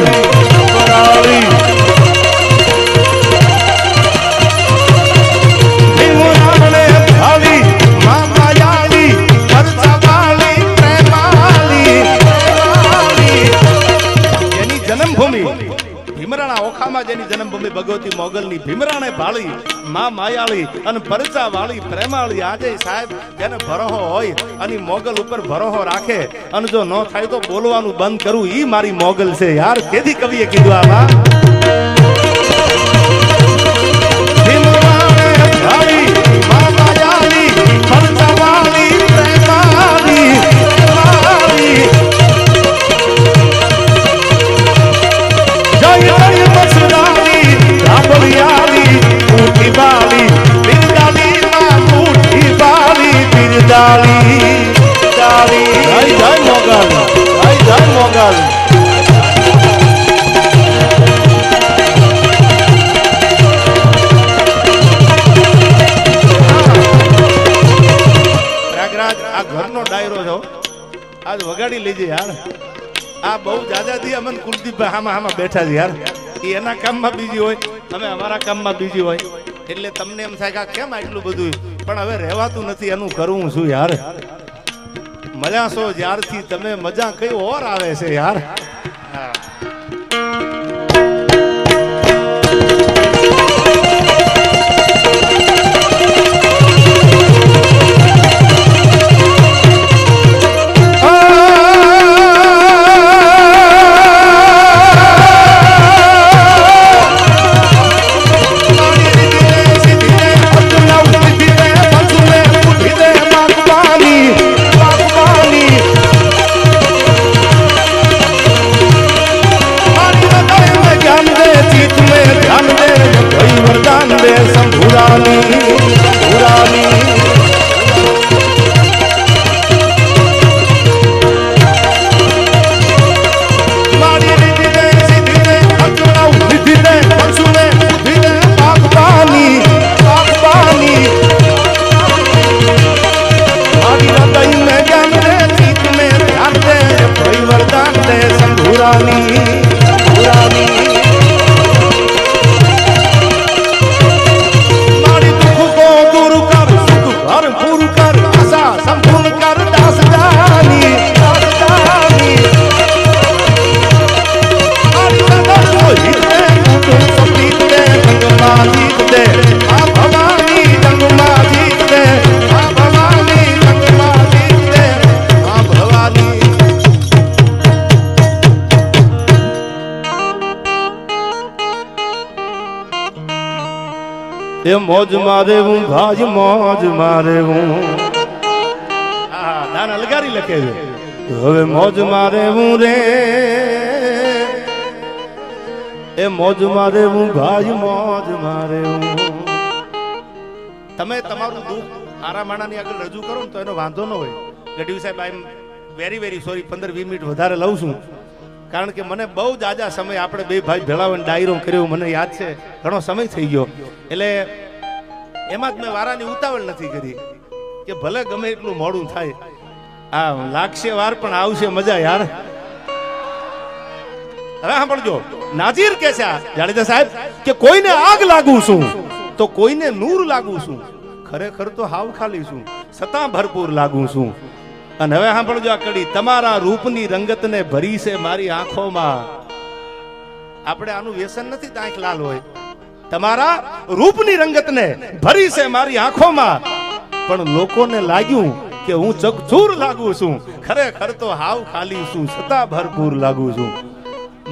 જેની જન્મભૂમિ ભગવતી મોગલની ભીમરાણે ભાળી માં માયાળી અને પરચા વાળી પ્રેમાળી. આજે સાહેબ જેને ભરોહો હોય અને મોગલ ઉપર ભરોહો રાખે અને જો ન થાય તો બોલવાનું બંધ કરવું, ઈ મારી મોગલ છે યાર. કેદી કવિએ કીધું આમાં ભીમરાણે ભાળી માં માયાળી પરચા વાળી પ્રેમાળી. લેજે યાર. આ બહુ જાજાજી અમન કુલદીપભાઈ હામાં બેઠા છે યાર. એ એના કામમાં બીજી હોય, અમે અમારા કામમાં બીજી હોય, એટલે તમને એમ થાય કે કેમ આટલું બધું, પણ હવે રહેવાતું નથી. એનું કરવું શું યાર. મજા સો જ્યારથી તમે મજા કઈ ઓર આવે છે યાર. એ મોજ મારે હું ભાજ મોજ મારે હું. દાન અલગારી લખે છે. હવે મોજ મારે હું રે, એ મોજ મારે હું ભાજ મોજ મારે હું. તમે તમારું દુઃખ આરા માણાની આગળ રજૂ કરો ને તો એનો વાંધો ન હોય. ગઢવી સાહેબ આઈ એમ વેરી સોરી, 15-20 મિનિટ વધારે લઉં છું, કારણ કે મને બહુ જાજા સમય આપણે બે ભાઈ ભેળાવીને ડાયરો કર્યો, મને યાદ છે ઘણો સમય થઈ ગયો. એટલે એમાં જ મેં વારાની ઉતાવળ નથી કરી કે ભલે ગમે એટલું મોડું થાય, આ લાગશે વાર પણ આવશે મજા યાર. હવે સાંભળજો, નાજીર કે છે જાડેજા સાહેબ કે કોઈને આગ લાગુ છું તો કોઈને નૂર લાગુ છું, ખરેખર તો હાવ ખાલી છું, છતાં ભરપૂર લાગુ છું. અને હવે સાંભળજો આ કડી, તમારા રૂપની રંગતને ભરી છે મારી આંખોમાં. આપણે આનું વ્યસન નથી તો આંખ લાલ હોય. તમારા રૂપની રંગતને ભરી છે મારી આંખોમાં, પણ લોકોને લાગ્યું કે હું ચકચૂર લાગુ છું, ખરેખર તો હાવ ખાલી છું, છતાં ભરપૂર લાગુ છું.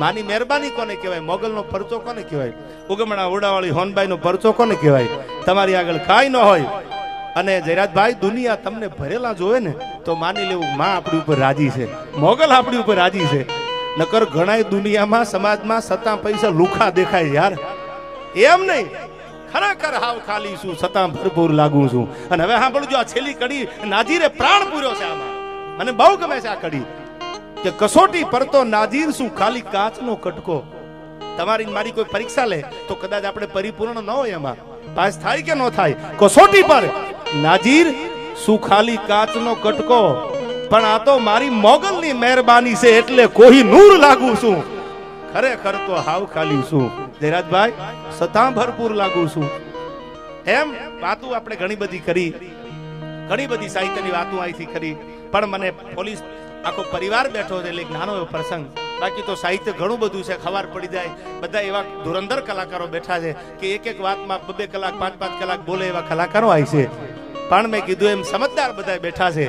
માની મહેરબાની કોને કહેવાય? મોગલનો પરચો કોને કહેવાય? ઉગમણા ઓડાવાળી હોનબાઈનો પરચો કોને કહેવાય? તમારી આગળ કાંઈ ન હોય અને જયરાજભાઈ દુનિયા તમને ભરેલા જોવે ને તો માની લેવું માં આપણી ઉપર રાજી છે, મોગલ આપણી ઉપર રાજી છે. નકર ઘણાય દુનિયામાં સમાજમાં સત્તા પૈસા લુખા દેખાય યાર. એમ નહીં, ખરેખર હાવ ખાલી છું, છતાં ભરપૂર લાગુ છું. અને હવે સાંભળજો આ છેલ્લી કડી, નાજીરે પ્રાણ પૂર્યો છે આમાં. મને બહુ ગમે છે આ કડી કે કસોટી પર તો નાજીર શું ખાલી કાચનો કટકો. તમારી મારી કોઈ પરીક્ષા લે તો કદાચ આપણે પરિપૂર્ણ ન હોય, એમાં પાસ થાય કે ન થાય. કસોટી પર નાજીર શું ખાલી કાચનો કટકો, પણ આ તો મારી મોગલની મહેરબાની છે એટલે કોઈ નૂર લાગુ છું, ખરેખર તો હાવ ખાલી છું. જયરાજભાઈ છતાં ભરપૂર લાગુ છું. એમ વાતો આપણે ઘણી બધી કરી, ઘણી બધી સાહિત્યની વાતો અહીંથી કરી, પણ મને પોલીસ આખો પરિવાર બેઠો છે એટલે એક નાનો એવો પ્રસંગ. બાકી તો સાહિત્ય ઘણું બધું છે, ખબર પડી જાય. બધા એવા ધુરંધર કલાકારો બેઠા છે કે એક વાતમાં 2 કલાક 5 કલાક બોલે એવા કલાકારો આવી છે. પણ મેં કીધું એમ સમજદાર બધા બેઠા છે.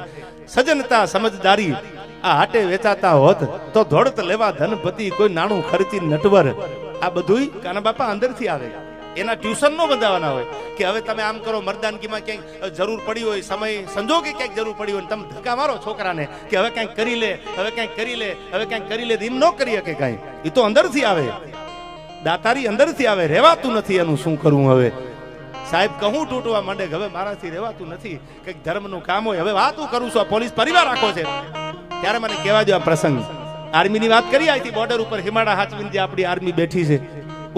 સજનતા સમજદારી આ હાટે વેચાતા હોત તો ધોળત લેવા ધનપતિ, કોઈ નાણું ખર્ચી નટવર. આ બધું કાના બાપા અંદરથી આવે. એના ટ્યુશન નો બંધાવાના હોય કે હવે તમે આમ કરો, મર્દાનગીમાં ક્યાંક જરૂર પડી હોય, સમય સંજોગે ક્યાંક જરૂર પડી હોય, તમે ધક્કા મારો છોકરાને કે હવે ક્યાંક કરી લે, હવે ક્યાંક કરી લે, હવે ક્યાંક કરી લે, એમ ન કરી શકે કાંઈ. એ તો અંદરથી આવે, દાતારી અંદરથી આવે. રહેવાતું નથી, એનું શું કરવું? હવે સાહેબ કહું તૂટવા માંડે, હવે મારાથી રહેવાતું નથી, કંઈક ધર્મનું કામ હોય. હવે વાત હું કરું છું, આ પોલીસ પરિવાર આખો છે, ત્યારે મને કહેવા દો આ પ્રસંગ. આર્મીની વાત કરી આવી હતી, બોર્ડર ઉપર હિમાડા હાચવીને જે આપણી આર્મી બેઠી છે.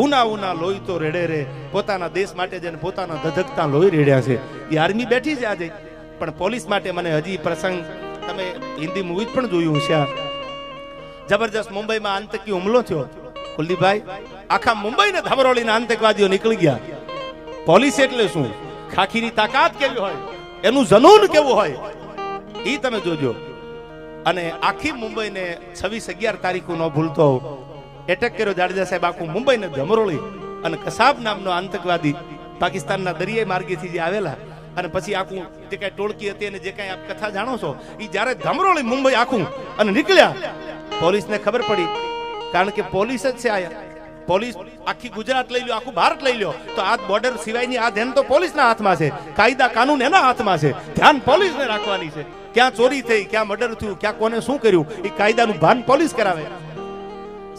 ઉના લોહી તો રેડે રે, પોતાના દેશ માટે જેને પોતાના ધધકતા લોહી રેડ્યા છે એ આર્મી બેઠી છે આજે. પણ પોલીસ માટે મને હજી પ્રસંગ તમે હિન્દી મૂવી પણ જોયું છે. જબરજસ્ત મુંબઈમાં આતંકી હુમલો થયો. કુલદીપભાઈ, આખા મુંબઈને ધમરોળીને આતંકવાદીઓ નીકળી ગયા. પોલીસ એટલે શું, ખાખીની તાકાત કેવી હોય, એનું જનૂન કેવું હોય, એ તમે જોજો. અને આખી મુંબઈને 26-11 તારીખ ન ભૂલતો એટેક કર્યો જાડેજા સાહેબ. આખું મુંબઈને ધમરોળી અને કસાબ નામનો આતંકવાદી પાકિસ્તાનના દરિયાઈ માર્ગેથી જે આવેલા અને પછી આખું જે કઈ ટોળકી હતી અને જે કઈ આપ કથા જાણો છો, એ જ્યારે ધમરોળી મુંબઈ આખું અને નીકળ્યા, પોલીસને ખબર પડી. કારણ કે પોલીસ જ છે આયા. પોલીસ આખી ગુજરાત લઈ લો, આખું ભારત લઈ લો, તો આ બોર્ડર સિવાયની આ ધ્યાન તો પોલીસના હાથમાં છે. કાયદા કાનૂન એના હાથમાં છે. ધ્યાન પોલીસને રાખવાની છે. ક્યાં ચોરી થઈ, ક્યાં મર્ડર થયું, ક્યાં કોને શું કર્યું, એ કાયદાનું ભાન પોલીસ કરાવે.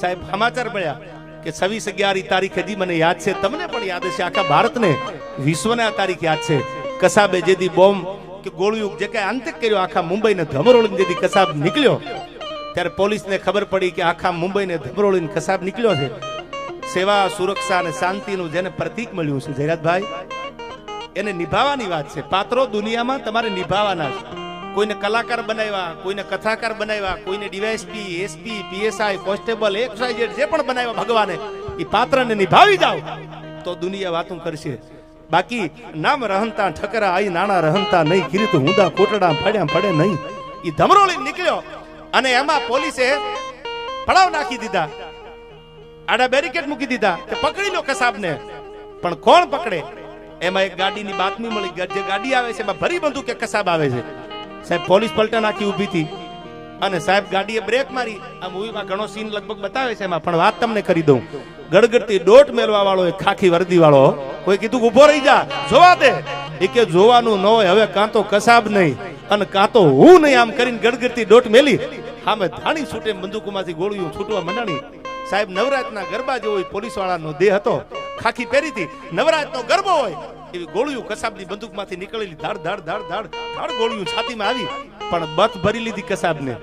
સાહેબ, સમાચાર મળ્યા કે 26-11 તારીખ હજી મને યાદ છે, તમને પણ યાદ હશે, આખા ભારતને, વિશ્વને આ તારીખ યાદ છે. કસાબે જેદી બોમ્બ કે ગોળીઓ જે કઈ આતંક કર્યો આખા મુંબઈને ધમરોળીને જેદી કસાબ નીકળ્યો, ત્યારે પોલીસને ખબર પડી કે આખા મુંબઈને ધમરોળીને કસાબ નીકળ્યો છે. સેવા, સુરક્ષા અને શાંતિનું જેને પ્રતીક મળ્યું છે જયરાજભાઈ, એને નિભાવવાની વાત છે. પાત્રો દુનિયામાં તમારે નિભાવવાના છે. કોઈને કલાકાર બનાવ્યા, કોઈને કથાકાર બનાવ્યા, કોઈને DYSP, SP, PSI, constable, XYZ જે પણ બનાવ્યા ભગવાને, એ પાત્રને નિભાવી જાવ તો દુનિયા વાતું કરશે. બાકી નામ રહંતા ઠકરા આઈ નાણા રહંતા નહીં, કીરી તો હુંદા કોટડા ફાડ્યા ફડે નહીં. એ ધમરોળી નીકળ્યો અને એમાં પોલીસે પડાવ નાખી દીધા, આડા બેરિકેડ મૂકી દીધા કે પકડી લો કસાબને. પણ કોણ પકડે? એમાં એક ગાડીની બાતમી મળી, જે ગાડી આવે છે એમાં ભરી બંદૂક કે કસાબ આવે છે. સાહેબ, પોલીસ પલટા નાખી ઊભી હતી અને સાહેબ ગાડીએ બ્રેક મારી. આ મૂવીમાં ઘણો સીન લગભગ બતાવે છે એમાં, પણ વાત તમને કરી દઉં. ગડગડતી દોટ મેળવા વાળો એક ખાખી વર્દી વાળો કોઈ કીધું ઉભો રહી જા, જોવા દે. એ કે જોવાનું ન હોય, હવે કાં તો કસાબ નહીં અને કાં તો હું નહીં. આમ કરીને ગડગડતી દોટ મેલી, સામે ધાણી છૂટે બંદૂકોમાંથી ગોળીઓ છૂટવા મંડાણી. સાહેબ, નવરાતના ગરબા જેવો પોલીસ વાળાનો દેહ હતો, ખાખી પહેરી હતી, નવરાતનો ગરબો હોય એવી ગોળીઓ કસાબની બંદૂકમાંથી નીકળેલી, ધાડ ધાડ ધાડ ધાડ ધાડ ગોળીઓ છાતીમાં આવી, પણ બથ ભરી લીધી કસાબને.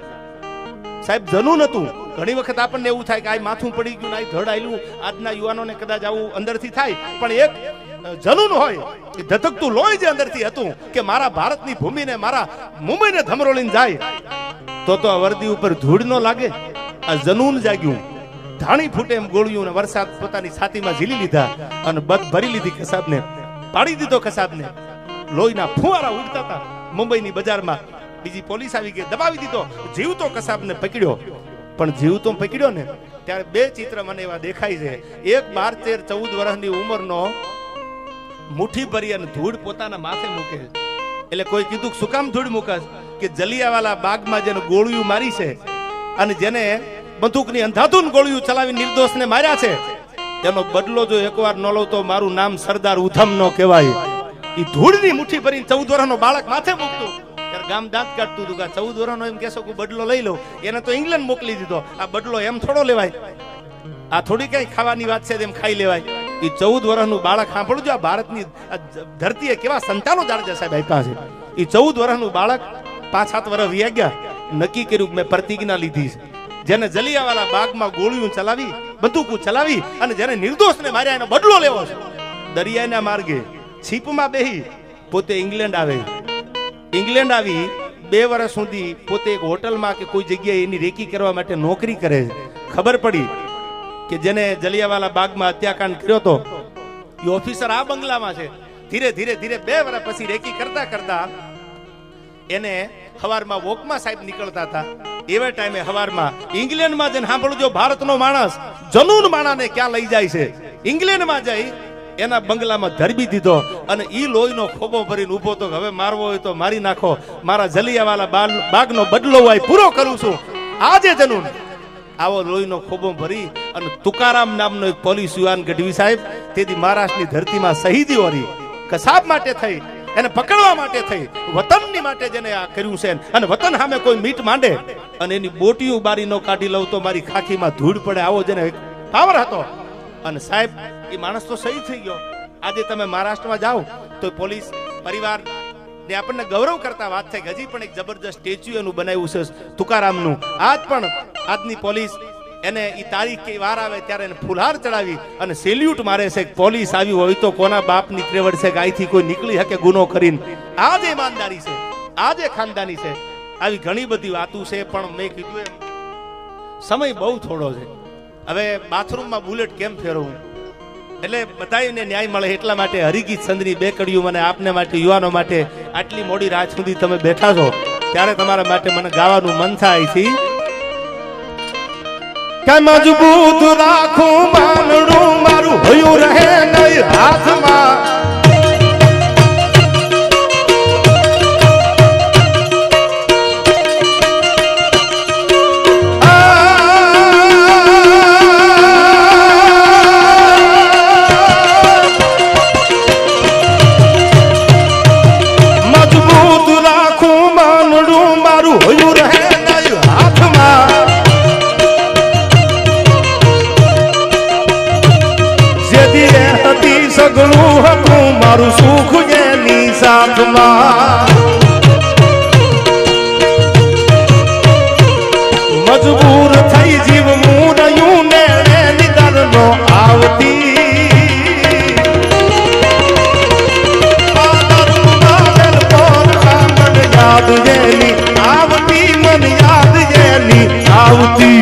સાહેબ, જનૂન હતું. ઘણી વખત આપણને એવું થાય કે આ માથું પડી ગયું, આ ધડ આયલું. આજના યુવાનોને કદાચ આવું અંદરથી થાય, પણ એક જનૂન હોય, એ ધધકતું લોહી જે અંદરથી હતું કે મારા ભારતની ભૂમિને, મારા મુંબઈને ધમરોળીને જાય તો આ વર્દી ઉપર ધૂળ ન લાગે. આ જનૂન જાગ્યું. ધાણી ફૂટે એમ ગોળીઓ ને વરસાદ પોતાની છાતીમાં ઝીલી લીધા અને બધ ભરી લીધી કસાબને, પાડી દીધો કસાબને. લોહીના ફુવારા ઉડતા હતા મુંબઈની બજારમાં. બીજી પોલીસ આવી ગઈ, દબાવી દીધો. જીવતો કસાબને પકડ્યો. પણ જીવતો પકડ્યો ને ત્યારે બે ચિત્ર મને એવા દેખાય છે. એક 12, 13, 14 વર્ષની ઉંમરનો મુઠ્ઠી ભરી અને ધૂળ પોતાના માથે મૂકે. એટલે કોઈ કીધું શું કામ ધૂળ મૂકે? કે જલિયાવાલા બાગમાં જેને ગોળીઓ મારી છે અને જેને બંદૂકની અંધાધૂન ગોળીઓ ચલાવી નિર્દોષને માર્યા છે, તેનો બદલો જો એકવાર ન લઉં તો મારું નામ સરદાર ઉધમ નો કહેવાય. એ ધૂળની મુઠ્ઠી ભરીને 14 વર્ષનો બાળક માથે મૂકતું. ત્યારે ગામ દાંત કાઢતું હતું કે 14 વર્ષનો એમ કહેશો કે બદલો લઈ લો. એને તો ઇંગ્લેન્ડ મોકલી દીધો. આ બદલો એમ થોડો લેવાય? આ થોડી કઈ ખાવાની વાત છે એમ ખાઈ લેવાય? એ 14 વર્ષનું બાળક, સાંભળજો, આ ભારતની ધરતીએ કેવા સંતાનો જાડેજા સાહેબ આપ્યા છે. એ 14 વર્ષનું બાળક 5-7 વર્ષ વ્યા ગયા, નક્કી કર્યું કે મેં પ્રતિજ્ઞા લીધી છે. જેને જલિયાવાલા બાગમાં ગોળીઓ ચલાવી, બંદૂકો ચલાવી અને જેને નિર્દોષને માર્યા એનો બદલો લેવો છે. દરિયાના માર્ગે છીપમાં બેહી પોતે ઇંગ્લેન્ડ આવે. ઇંગ્લેન્ડ આવી 2 વર્ષ સુધી પોતે એક હોટલમાં કે કોઈ જગ્યાએ એની રેકી કરવા માટે નોકરી કરે. ખબર પડી કે જેને જલિયાવાલા બાગમાં હત્યાકાંડ કર્યો હતો એ ઓફિસર આ બંગલામાં છે. ધીરે ધીરે ધીરે 2 વર્ષ પછી રેકી કરતા કરતા એને હવારમાં વોકમાં સાહેબ નીકળતા હતા. એવા ટાઈમે હવારમાં ઇંગ્લેન્ડમાં જઈને, સાંભળજો, ભારતનો માણસ જનૂન માણાને ક્યાં લઈ જાય છે. ઇંગ્લેન્ડમાં જઈ એના બંગલામાં ધરબી દીધો અને ઈ લોહીનો ખોબો ભરીને ઉભો તો હવે મારવો હોય તો મારી નાખો, મારા જલિયાવાલા બાગનો બદલો હોય પૂરો કરું છું. આજે જનૂન આવો લોહીનો ખોબો ભરી અને તુકારામ નામનો એક પોલીસ યુવાન ગઢવી સાહેબ તેથી મહારાષ્ટ્રની ધરતીમાં શહીદી ઓરી કસાબ માટે થઈ, એને પકડવા માટે થઈ, વતનની માટે જેને આ કર્યું છે. અને વતન સામે કોઈ મીટ માંડે અને એની બોટીઓ બારી નો કાઢી લઉં તો મારી ખાખીમાં ધૂળ પડે, આવો જેને પાવર હતો. અને સાહેબ, એ માણસ તો શહીદ થઈ ગયો. આજે તમે મહારાષ્ટ્રમાં જાઓ તો પોલીસ પરિવાર ને આપણને ગૌરવ કરતા વાત થાય કે હજી પણ એક જબરજસ્ત સ્ટેચ્યુ એનું બનાવ્યું છે તુકારામનું. આજ પણ આજની પોલીસ એને ઈ તારીખ કે વાર આવે ત્યારે એને ફુલહાર ચડાવી અને સેલ્યુટ મારે છે. પોલીસ આવી હોય તો કોના બાપની ત્રેવડ છે કે અહીંથી કોઈ નીકળી શકે ગુનો કરીને. આ જે ઈમાનદારી છે, આ જે ખાનદાની છે, આવી ઘણી બધી વાતો છે, પણ મેં કીધું એમ સમય બહુ થોડો છે. હવે બાથરૂમમાં બુલેટ કેમ ફેરવું, એટલે બધાને ન્યાય મળે એટલા માટે હરિગીત સંધની બે કડીઓ મને આપને માટે, યુવાનો માટે, આટલી મોડી રાત સુધી તમે બેઠા છો ત્યારે તમારા માટે મને ગાવાનું મન થાય છે. કે મજબૂત રાખું માનડું મારું ભયું રહે નહીં હાથમાં, સગળું હતું મારું સુખ એની સાથમાં, મજબૂર થઈ જીવ મૂર્યું ને નિદર નો આવતી, મન યાદ જેની આવતી, મન યાદ જેની આવતી.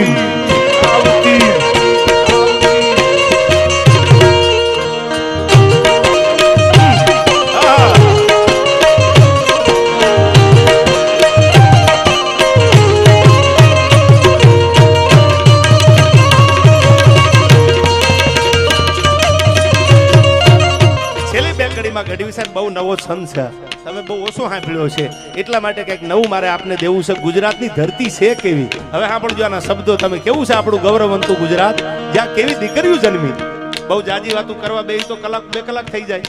ગઢવી સાહેબ બહુ નવો છંદ છે, તમે બહુ ઓછો સાંભળ્યો છે, એટલા માટે કંઈક નવું મારે આપને દેવું છે. ગુજરાતની ધરતી છે કેવી, હવે સાંભળજો આના શબ્દો તમે. કેવું છે આપણું ગૌરવવંતું ગુજરાત, જ્યાં કેવી દીકરીઓ જન્મી. બહુ જાજી વાતો કરવા બે તો કલાક 2 કલાક થઈ જાય.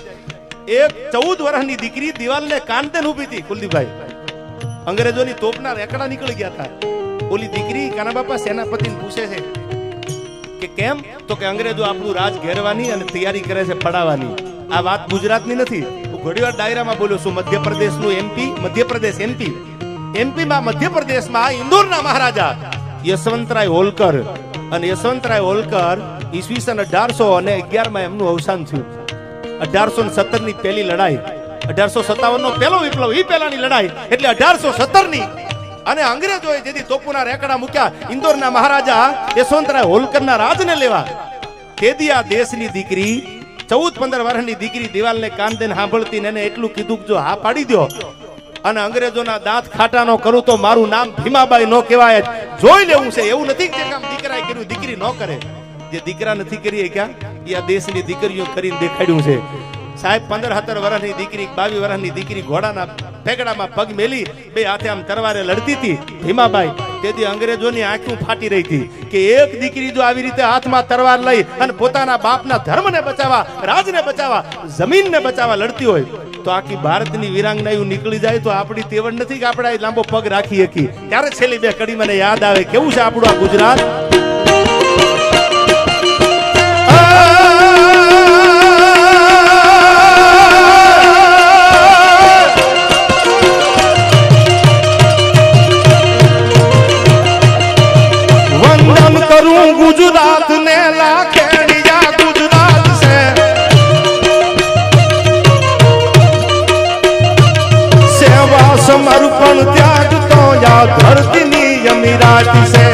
એક 14 વર્ષની દીકરી દિવાલને કાંતે ઊભી હતી કુલદીપભાઈ, અંગ્રેજોની તોપના રેકડા નીકળી ગયા હતા. ઓલી દીકરી કાના બાપા સેનાપતિને પૂછે છે કે કેમ, તો કે અંગ્રેજો આપણું રાજ ઘેરવાની અને તૈયારી કરે છે પડાવવાની. આ વાત ગુજરાતની નથી, હું ઘણીવાર ડાયરામાં બોલ્યો છું. મધ્યપ્રદેશનું એમપી, મધ્યપ્રદેશ એમપીમાં મધ્યપ્રદેશમાં ઇન્દોરના મહારાજા યશવંતરાય હોલકર, અને યશવંતરાય હોલકર ઈસવીસન 1811 એમનું અવસાન થયું. 1817 ની પહેલી લડાઈ, 1857 નો પહેલો વિપ્લવ, એ પહેલાની લડાઈ એટલે 1817 ની. અને અંગ્રેજોએ જેથી તોપોના રેકડા મૂક્યા ઇન્દોરના મહારાજા યશવંતરાય હોલકરના રાજને લેવા, તેથી આ દેશની દીકરી 14-15 વર્ષની દીકરી દિવાલને કાન દઈને સાંભળતી ને એને એટલું કીધું કે જો હા પાડી દો અને અંગ્રેજોના દાંત ખાટા નો કરું તો મારું નામ ભીમાબાઈ નો કહેવાય. જોઈ લેવું છે, એવું નથી કે કામ દીકરાએ કર્યું દીકરી ન કરે. જે દીકરા નથી કરી ક્યાં, એ આ દેશની દીકરીઓ કરીને દેખાડ્યું છે. સાહેબ 15-17 વર્ષની દીકરી, 22 વર્ષની દીકરી ઘોડાના ફેગડામાં પગ મેલી બે હાથે આમ તરવારે લડતી હતી ભીમાબાઈ. તેથી અંગ્રેજોની આંખો ફાટી રહી હતી કે એક દીકરી જો આવી રીતે હાથમાં તરવાર લઈ અને પોતાના બાપના ધર્મને બચાવવા, રાજને બચાવવા, જમીનને બચાવવા લડતી હોય તો આખી ભારતની વીરાંગનાઓ નીકળી જાય તો આપણી તેવડ નથી કે આપણે લાંબો પગ રાખી શકીએ. ત્યારે છેલ્લી બે કડી મને યાદ આવે કેવું છે આપણું આ ગુજરાત. ગુજરાત ને લાખેડિયા ગુજરાત છે, સેવા સમર્પણ ત્યાગ તો યા ધરતીની અમીરાત છે.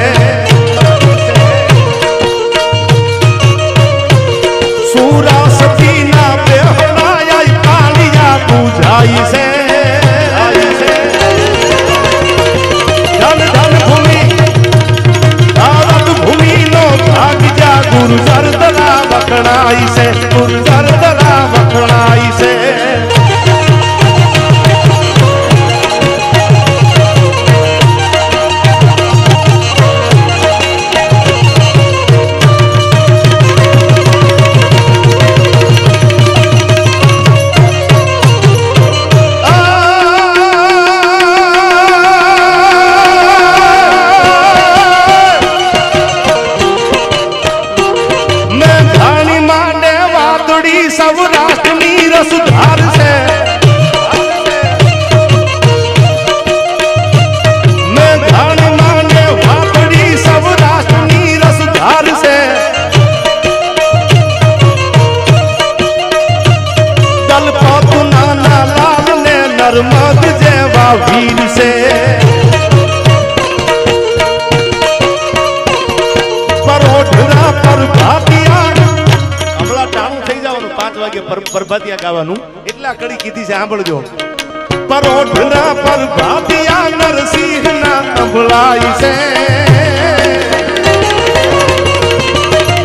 સુરા સતીના બેહણાયા કાલિયા પૂજાઈ છે. ગુરુ સરદરા વખણાઈ છે, ગુરુ સરદરા વખણાઈ છે. સૌરાષ્ટ્રની રસધાર છે, મેં ધણમાં ને વાપડી સૌરાષ્ટ્રની રસધાર છે. દલપત નાના લાલ ને નર્મદ જેવા વીર છે. પ્રભાતિયા ગાવાનું એટલા કડી કીધી છે સાંભળજો પરોઢના પર ભાતિયા નરસિંહ ના સંભળાય છે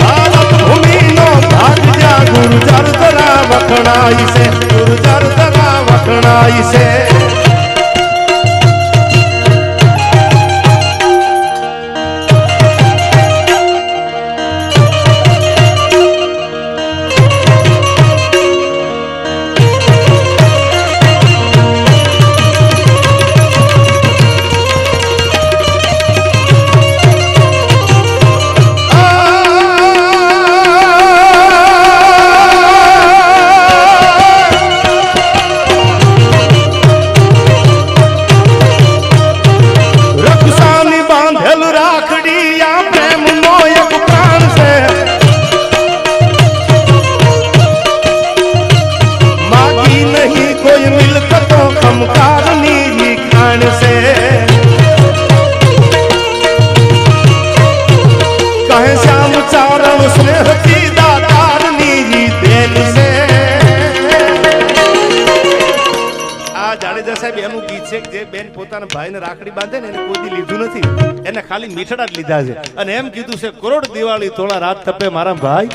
ભારત ભૂમિનો ભાગ જ્યાં ગુરુજર તરા વખણાય છે ગુરુજર તરા વખણાય છે ભાઈને રાખડી બાંધે ને એને કોઈ લીધું નથી એને ખાલી મીઠડા જ લીધા છે અને એમ કીધું છે કરોડ દિવાળી તોળા રાત તપે મારા ભાઈ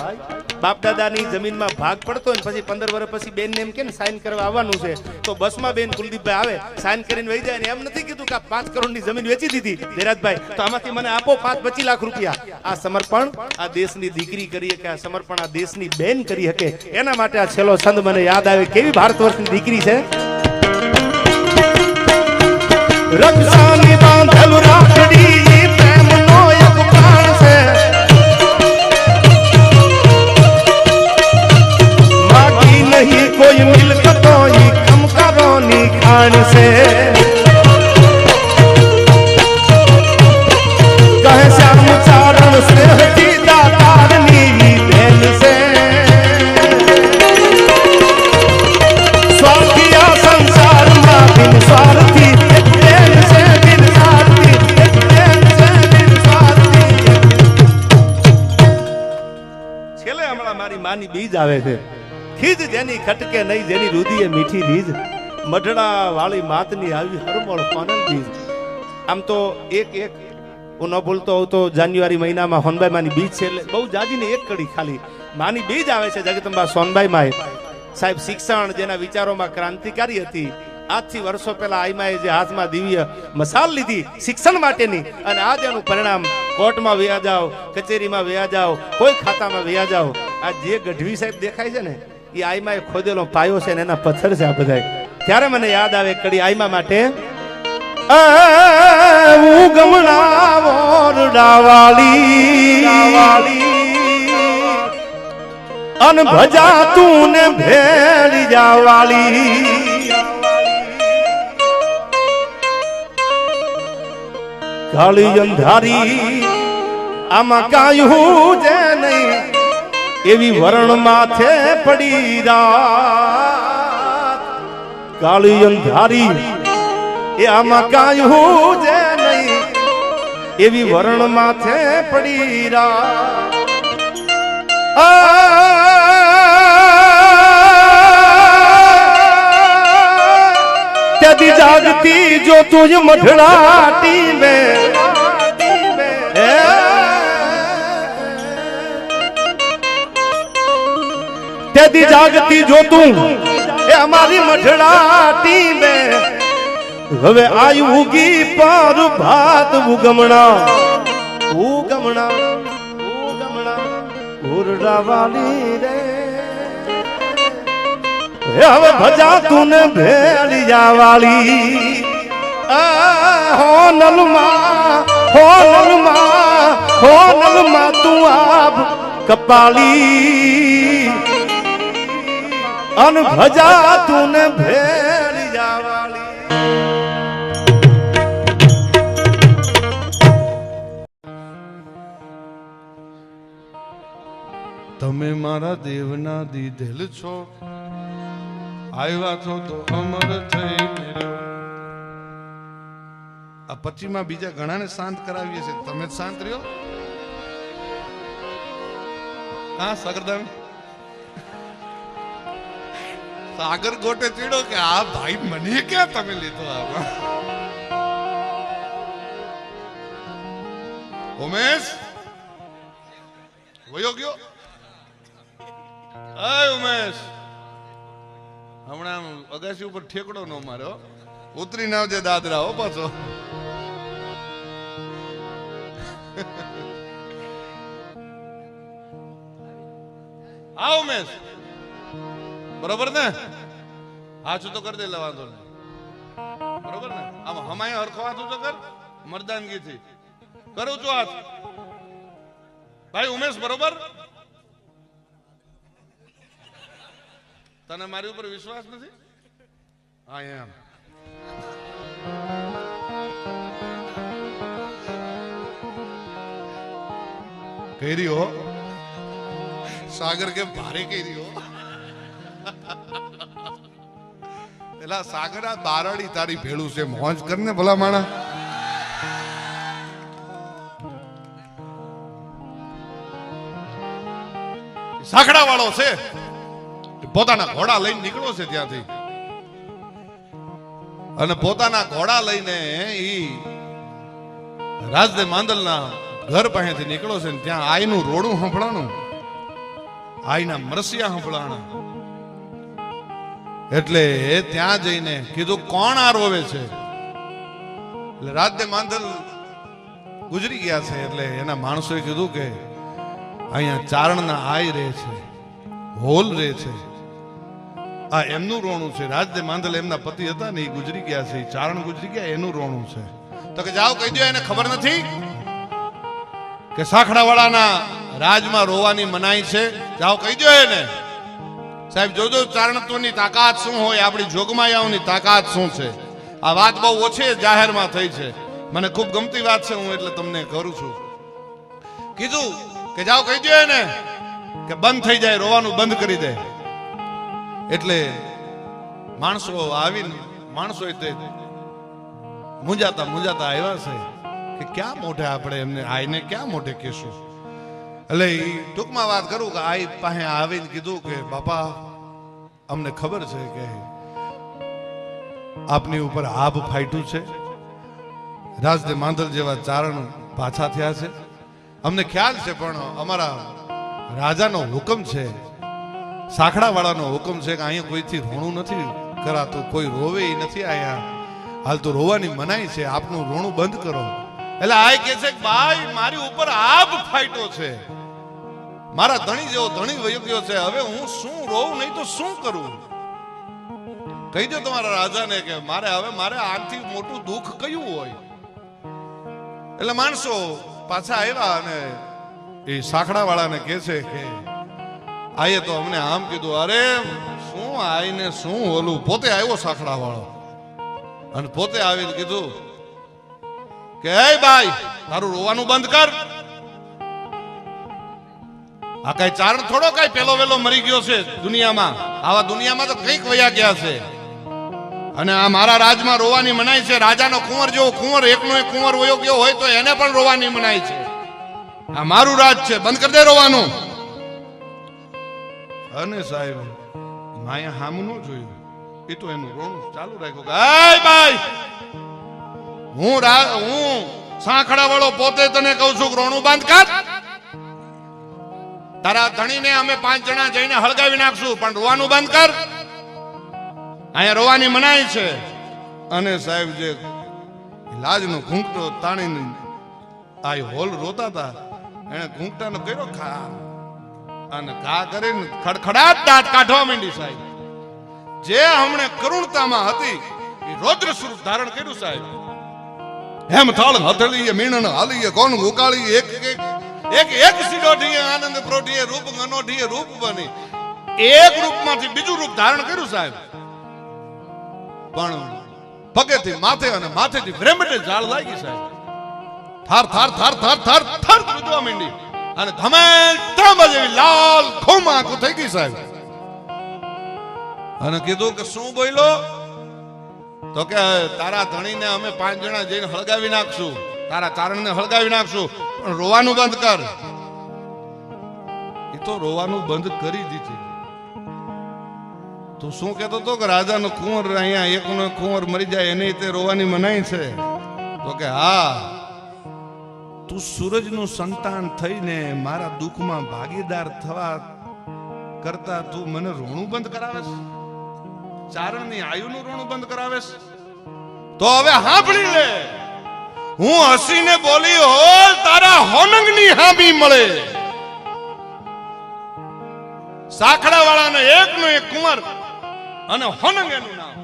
બાપ દાદાની જમીનમાં ભાગ પડતો ને પછી 15 વર્ષ પછી બેન ને એમ કે સાઈન કરવા આવવાનું છે તો બસમાં બેન કુલદીપભાઈ આવે સાઈન કરીને વહી જાય ને એમ નથી કીધું કે 5 કરોડની જમીન વેચી દીધી ધીરાજભાઈ તો આમાંથી મને આપો 5-25 લાખ રૂપિયા આ સમર્પણ આ દેશની દીકરી કરી કે આ સમર્પણ આ દેશની બેન કરી શકે એના માટે આ છેલ્લો છંદ મને યાદ આવે કેવી ભારત વર્ષની દીકરી છે રક્ષાની બાંધેલ રાખડી પ્રેમનો એક પ્રાણ છે માગી નહીં કોઈ મિલકતો ઈ ખમકારોની ખાણ છે કહે શ્યામ ચારણ સ્નેહથી દાતારની બેન છે સ્વાર્થી આ સંસારમાં બિન સ્વાર્થી માની બીજ આવે છે ખીજ જેની ખટકે નહીં જેની રુધિએ મીઠી રીજ મઢડા વાળી માતની આવી હરમળ પાનલ બીજ આમ તો એક હું ન ભૂલતો હોઉં તો જાન્યુઆરી મહિનામાં હોનબાઈ માની બીજ છે એટલે બહુ જાજીને એક કડી ખાલી માની બીજ આવે છે જગદંબા સોનબાઈ માં સાહેબ શિક્ષણ જેના વિચારોમાં ક્રાંતિકારી હતી આજથી વર્ષો પહેલા આઈમાએ જે હાથમાં દિવ્ય મસાલ લીધી શિક્ષણ માટેની અને આજ એનું પરિણામ કોર્ટમાં વ્યા જાઓ કચેરીમાં વ્યા જાઓ કોઈ ખાતામાં વ્યા જાઓ આ જે ગઢવી સાહેબ દેખાય છે ને એ આઈમાએ ખોદેલો પાયો છે ને એના પથ્થર છે આ બધા ત્યારે મને યાદ આવે કડી આઈમા માટે ગમણા વોરડાવાળી અન ભજા તું ને ભેળી જાવાળી કાળી અંધારી આમાં કાયું જે નહીં એવી વરણ માથે પડી રાત કાળી અંધારી એ આમાં કાયું જે નહીં એવી વરણ માથે પડી રાત त्यादी जागती जो तुझ मठड़ाटी में त्यादी जागती जो तू ए हमारी मठड़ाटी में हवे आई उगी पर भात उगमना उगमना उगमना उरडा वाली रे હવે ભજા તું ને ભેળિયા વાળી હો નલમાં તું આપ કપાળી અન ભજા તું ને ભેળિયા વાળી તમે મારા દેવના દીધેલ છો આવ્યા છો તો અમર થઈને આ પછીમાં બીજા ઘણાને શાંત કરાવીએ છીએ તમે જ શાંત રહ્યો હા સગરદામ સાગર ગોટે ચીડો કે આ ભાઈ મને ક્યાં તમે લીધો આમાં? ઉમેશ વયો ગયો. અય ઉમેશ, હમણાં અગાસી ઉપર ઠેકડો નો માર્યો, ઉતરી ના આવજે દાદરા હો પાછો. હા ઉમેશ, બરોબર ને? હાચું તો કરી દે, એટલે વાંધો નહીં. બરોબર ને? આમ હમાય હરખો હાથ ઊંચો કર, મર્દાનગી થી કરું છું હાથ. ભાઈ ઉમેશ, બરોબર? તને મારી ઉપર વિશ્વાસ નથી? હા એમ. કહી રહ્યો સાગર કે ભારે કહી રહ્યો. એલા સાગર, આ બારડી તારી ભેળું છે, મોજ કરને ભલા માણા. સાખડા વાળો છે, પોતાના ઘોડા લઈને નીકળ્યો છે ત્યાંથી, અને પોતાના ઘોડા લઈને ઈ રાજદે માંદલના ઘર પાસેથી નીકળ્યો છે. ત્યાં આઈનું રોડું સંભળાણું, આઈના મરસિયા સંભળાણા. એટલે ત્યાં જઈને કીધું કોણ આ રોવે છે? એટલે રાજદે માંદલ ગુજરી ગયા છે. એટલે એના માણસોએ કીધું કે અહીંયા ચારણના આઈ રહે છે, હોલ રહે છે, આ એમનું રોણું છે. રાજદે માંદલ એમના પતિ હતા ને, એ ગુજરી ગયા છે, ચારણ ગુજરી ગયા, એનું રોણું છે. તો કે જાઓ કહી દો, એને ખબર નથી કે સાખડાવાળાના રાજમાં રોવાની મનાઈ છે? જાઓ કહી દો એને. સાહેબ જોજો ચારણત્વની તાકાત શું હોય, આપણી જોગમાયાઓની તાકાત શું છે. આ વાત બહુ ઓછી જાહેરમાં થઈ છે, મને ખૂબ ગમતી વાત છે, હું એટલે તમને કરું છું. કીધું કે જાઓ કહી દો એને કે બંધ થઈ જાય, રોવાનું બંધ કરી દે. એટલે માણસો આવીને માણસો તે મુંજાતા આવ્યા છે કે ક્યાં મોઢે આપણે એમને આઈને ક્યાં મોઢે કહેશું. એટલે ટૂંકમાં વાત કરું કે આઈ પાસે આવીને કીધું કે બાપા, અમને ખબર છે કે આપની ઉપર આભ ફાટ્યું છે, રાજદે માંદલ જેવા ચારણ પાછા થયા છે, અમને ખ્યાલ છે, પણ અમારા રાજાનો હુકમ છે, સાખડા વાળાનો હુકમ છે કે અહીંયા કોઈથી રોણું નથી કરાતું, કોઈ રોવે નથી અહીંયા, હાલ તો રોવાની મનાઈ છે, આપનું રોણું બંધ કરો. એટલે આ કહે છે કે ભાઈ, મારી ઉપર આભ ફાટ્યો છે, મારા ધણી જેવો ધણી વયો ગયો છે, હવે હું શું રોવું, નહીં તો શું કરું? કહી દો તમારા રાજાને કે મારે આથી મોટું દુઃખ કયું હોય? એટલે માણસો પાછા આવ્યા અને એ સાખડા વાળાને કહે છે કે આયે તો અમને આમ કીધું. અરે શું આઈને શું ઓલું, પોતે આવ્યો સાખડા વાળો અને પોતે આવીને કીધું કે હે ભાઈ, તારું રોવાનું બંધ કર. આ કઈ ચારણ થોડો કઈ પેલો વેલો મરી ગયો છે દુનિયામાં, આવા દુનિયામાં તો કઈક વયા ગયા છે. અને આ મારા રાજમાં રોવાની મનાઈ છે. રાજાનો કુંવર જેવો કુંવર, એકનો એક કુંવર વયો ગયો હોય તો એને પણ રોવાની મનાઈ છે. આ મારું રાજ છે, બંધ કરી દે રોવાનું. અને સાહેબ માયા હામું ન જોયું, એ તો એનું રોણું ચાલુ રાખ્યું કે હે ભાઈ, હું સાંખડા વાળો પોતે તને કહું છું, રોણું બંધ કર. તારા ધણીને અમે 5 જણા જઈને હળગાવી નાખશું, પણ રોવાનું બંધ કર. અહીંયા રોવાની મનાઈ છે. અને સાહેબ જે લાજનો ઘૂંઘટો તાણીને આ હોલ રોતા હતા, એને ઘૂંઘટાનો કર્યો ખા અને ઘા કરીને ખડખડાટ દાંત કાઢવા માંડી. સાહેબ જે હમણે કરુણતામાં હતી એ રૌદ્ર સ્વરૂપ ધારણ કર્યું. સાહેબ હેમ થાળ હથળી મીણન હાલી કોણ ઉકાળી, એક સિડોઢીએ આનંદ પ્રોઢીએ રૂપ અનોઢીએ રૂપ બની, એક રૂપમાંથી બીજું રૂપ ધારણ કર્યું. સાહેબ પણ પગેથી માથે અને માથેથી બ્રેમટે ઝાડ લાગી. સાહેબ થાર થાર થાર થાર થાર થાર કૂદવા માંડી અને ધમેલ ત્રંબા જેવી લાલ ખોમ આંખો થઈ ગઈ. સાહેબ અને કીધું કે શું બોલ્યો? તો કે તારા ધણીને અમે 5 જણા જઈને હળગાવી નાખશું, તારા ચારણને હળગાવી નાખશું, પણ રોવાનું બંધ કર. એ તો રોવાનું બંધ કરી દીધું. તું શું કહેતો હતો કે રાજાનો કુંવર અહીંયા એકનો કુંવર મરી જાય એને તે રોવાની મનાઈ છે? તો કે હા, તું સૂરજનું સંતાન થઈને મારા દુઃખમાં ભાગીદાર થવા કરતા તું મને રોણું બંધ કરાવેશ, ચારણની આયુનું રોણું બંધ કરાવેશ? તો હવે સાંભળી લે, હું હસીને બોલી હોલ તારા હોનંગની હામી મળે. સાખડા વાળાને એકનો એક કુંવર અને હોનંગ એનું નામ.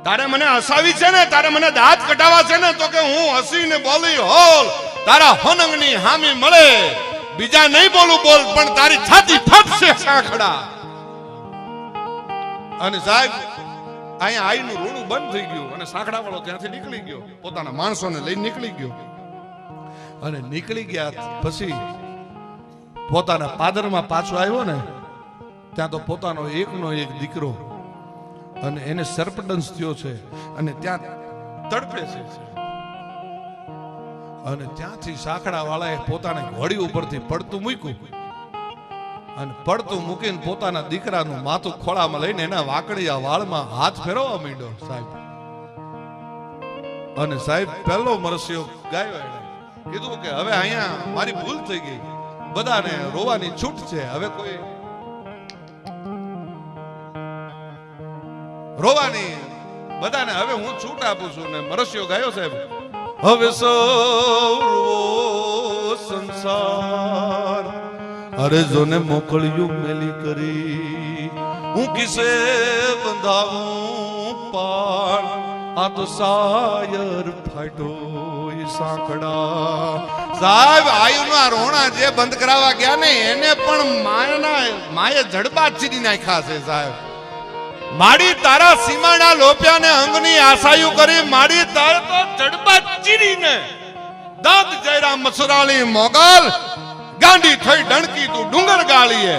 તારે મને હસાવી છે ને, તારે મને દાંત કઢાવા છે ને, તો કે હું હસીને બોલી હોલ તારા હોનંગની હામી મળે. બીજા નહીં બોલું બોલ, પણ તારી છાતી ફાટશે સાખડા. અને સાહેબ અહીંયા આઈનું રોણું બંધ થઈ ગયું અને સાંકડા વાળો ત્યાંથી નીકળી ગયો, પોતાના માણસોને લઈને નીકળી ગયો. અને નીકળી ગયા પછી પોતાના પાદરમાં પાછો આવ્યો ને, ત્યાં તો પોતાનો એકનો એક દીકરો અને એને સર્પદંશ થયો છે અને ત્યાં તડપે છે. અને ત્યાંથી સાંકડા વાળાએ પોતાની ઘોડી ઉપરથી પડતું મૂક્યું અને પડતું મૂકીને પોતાના દીકરાનું માથું ખોળામાં લઈને એના વાકડિયા વાળમાં હાથ ફેરવવા માંડ્યો સાહેબ. અને સાહેબ પહેલો મરસ્યો ગાયો એને કીધું કે હવે અહીંયા મારી ભૂલ થઈ ગઈ, બધાને રોવાની છૂટ છે, હવે કોઈ રોવાની બધાને હવે હું છૂટ આપું છું. ને મરસ્યો ગાયો સાહેબ, હવે સૌ સંસાર અરે જોને મોકળ્યું મેલી કરી, હું કિસે બંધાવું પાળ, આ તો સાયર ફાટો સાંકડા. સાહેબ આયુના રોણા જે બંધ કરાવવા ગયા ને એને પણ માએ જડબા ચીરી નાખ્યા છે સાહેબ. માડી તારા સીમાના લોપ્યાને અંગની આશાયું કરી, માડી તારે તો જડબા ચીરીને દાંત જયરા મસરાળી મોગલ ગાંડી થઈ ડણકી તું ડુંગર ગાળીએ.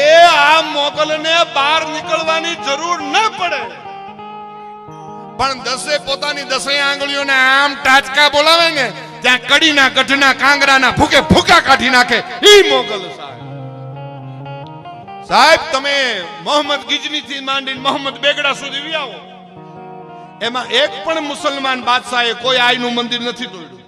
એ આ મોગલને બહાર નીકળવાની જરૂર ન પડે, પણ દસે પોતાની દસે આંગળીઓને આમ ટાચકા બોલાવે ને ત્યાં કડીના ગઢના કાંગરાના ફૂકે ફૂકા કાઢી નાખે ઈ મોગલ સાહેબ. સાહેબ તમે મોહમ્મદ ગિજની થી માંડીને મોહમ્મદ બેગડા સુધી આવો, એમાં એક પણ મુસલમાન બાદશાહે કોઈ આઈનું મંદિર નથી તોડ્યું.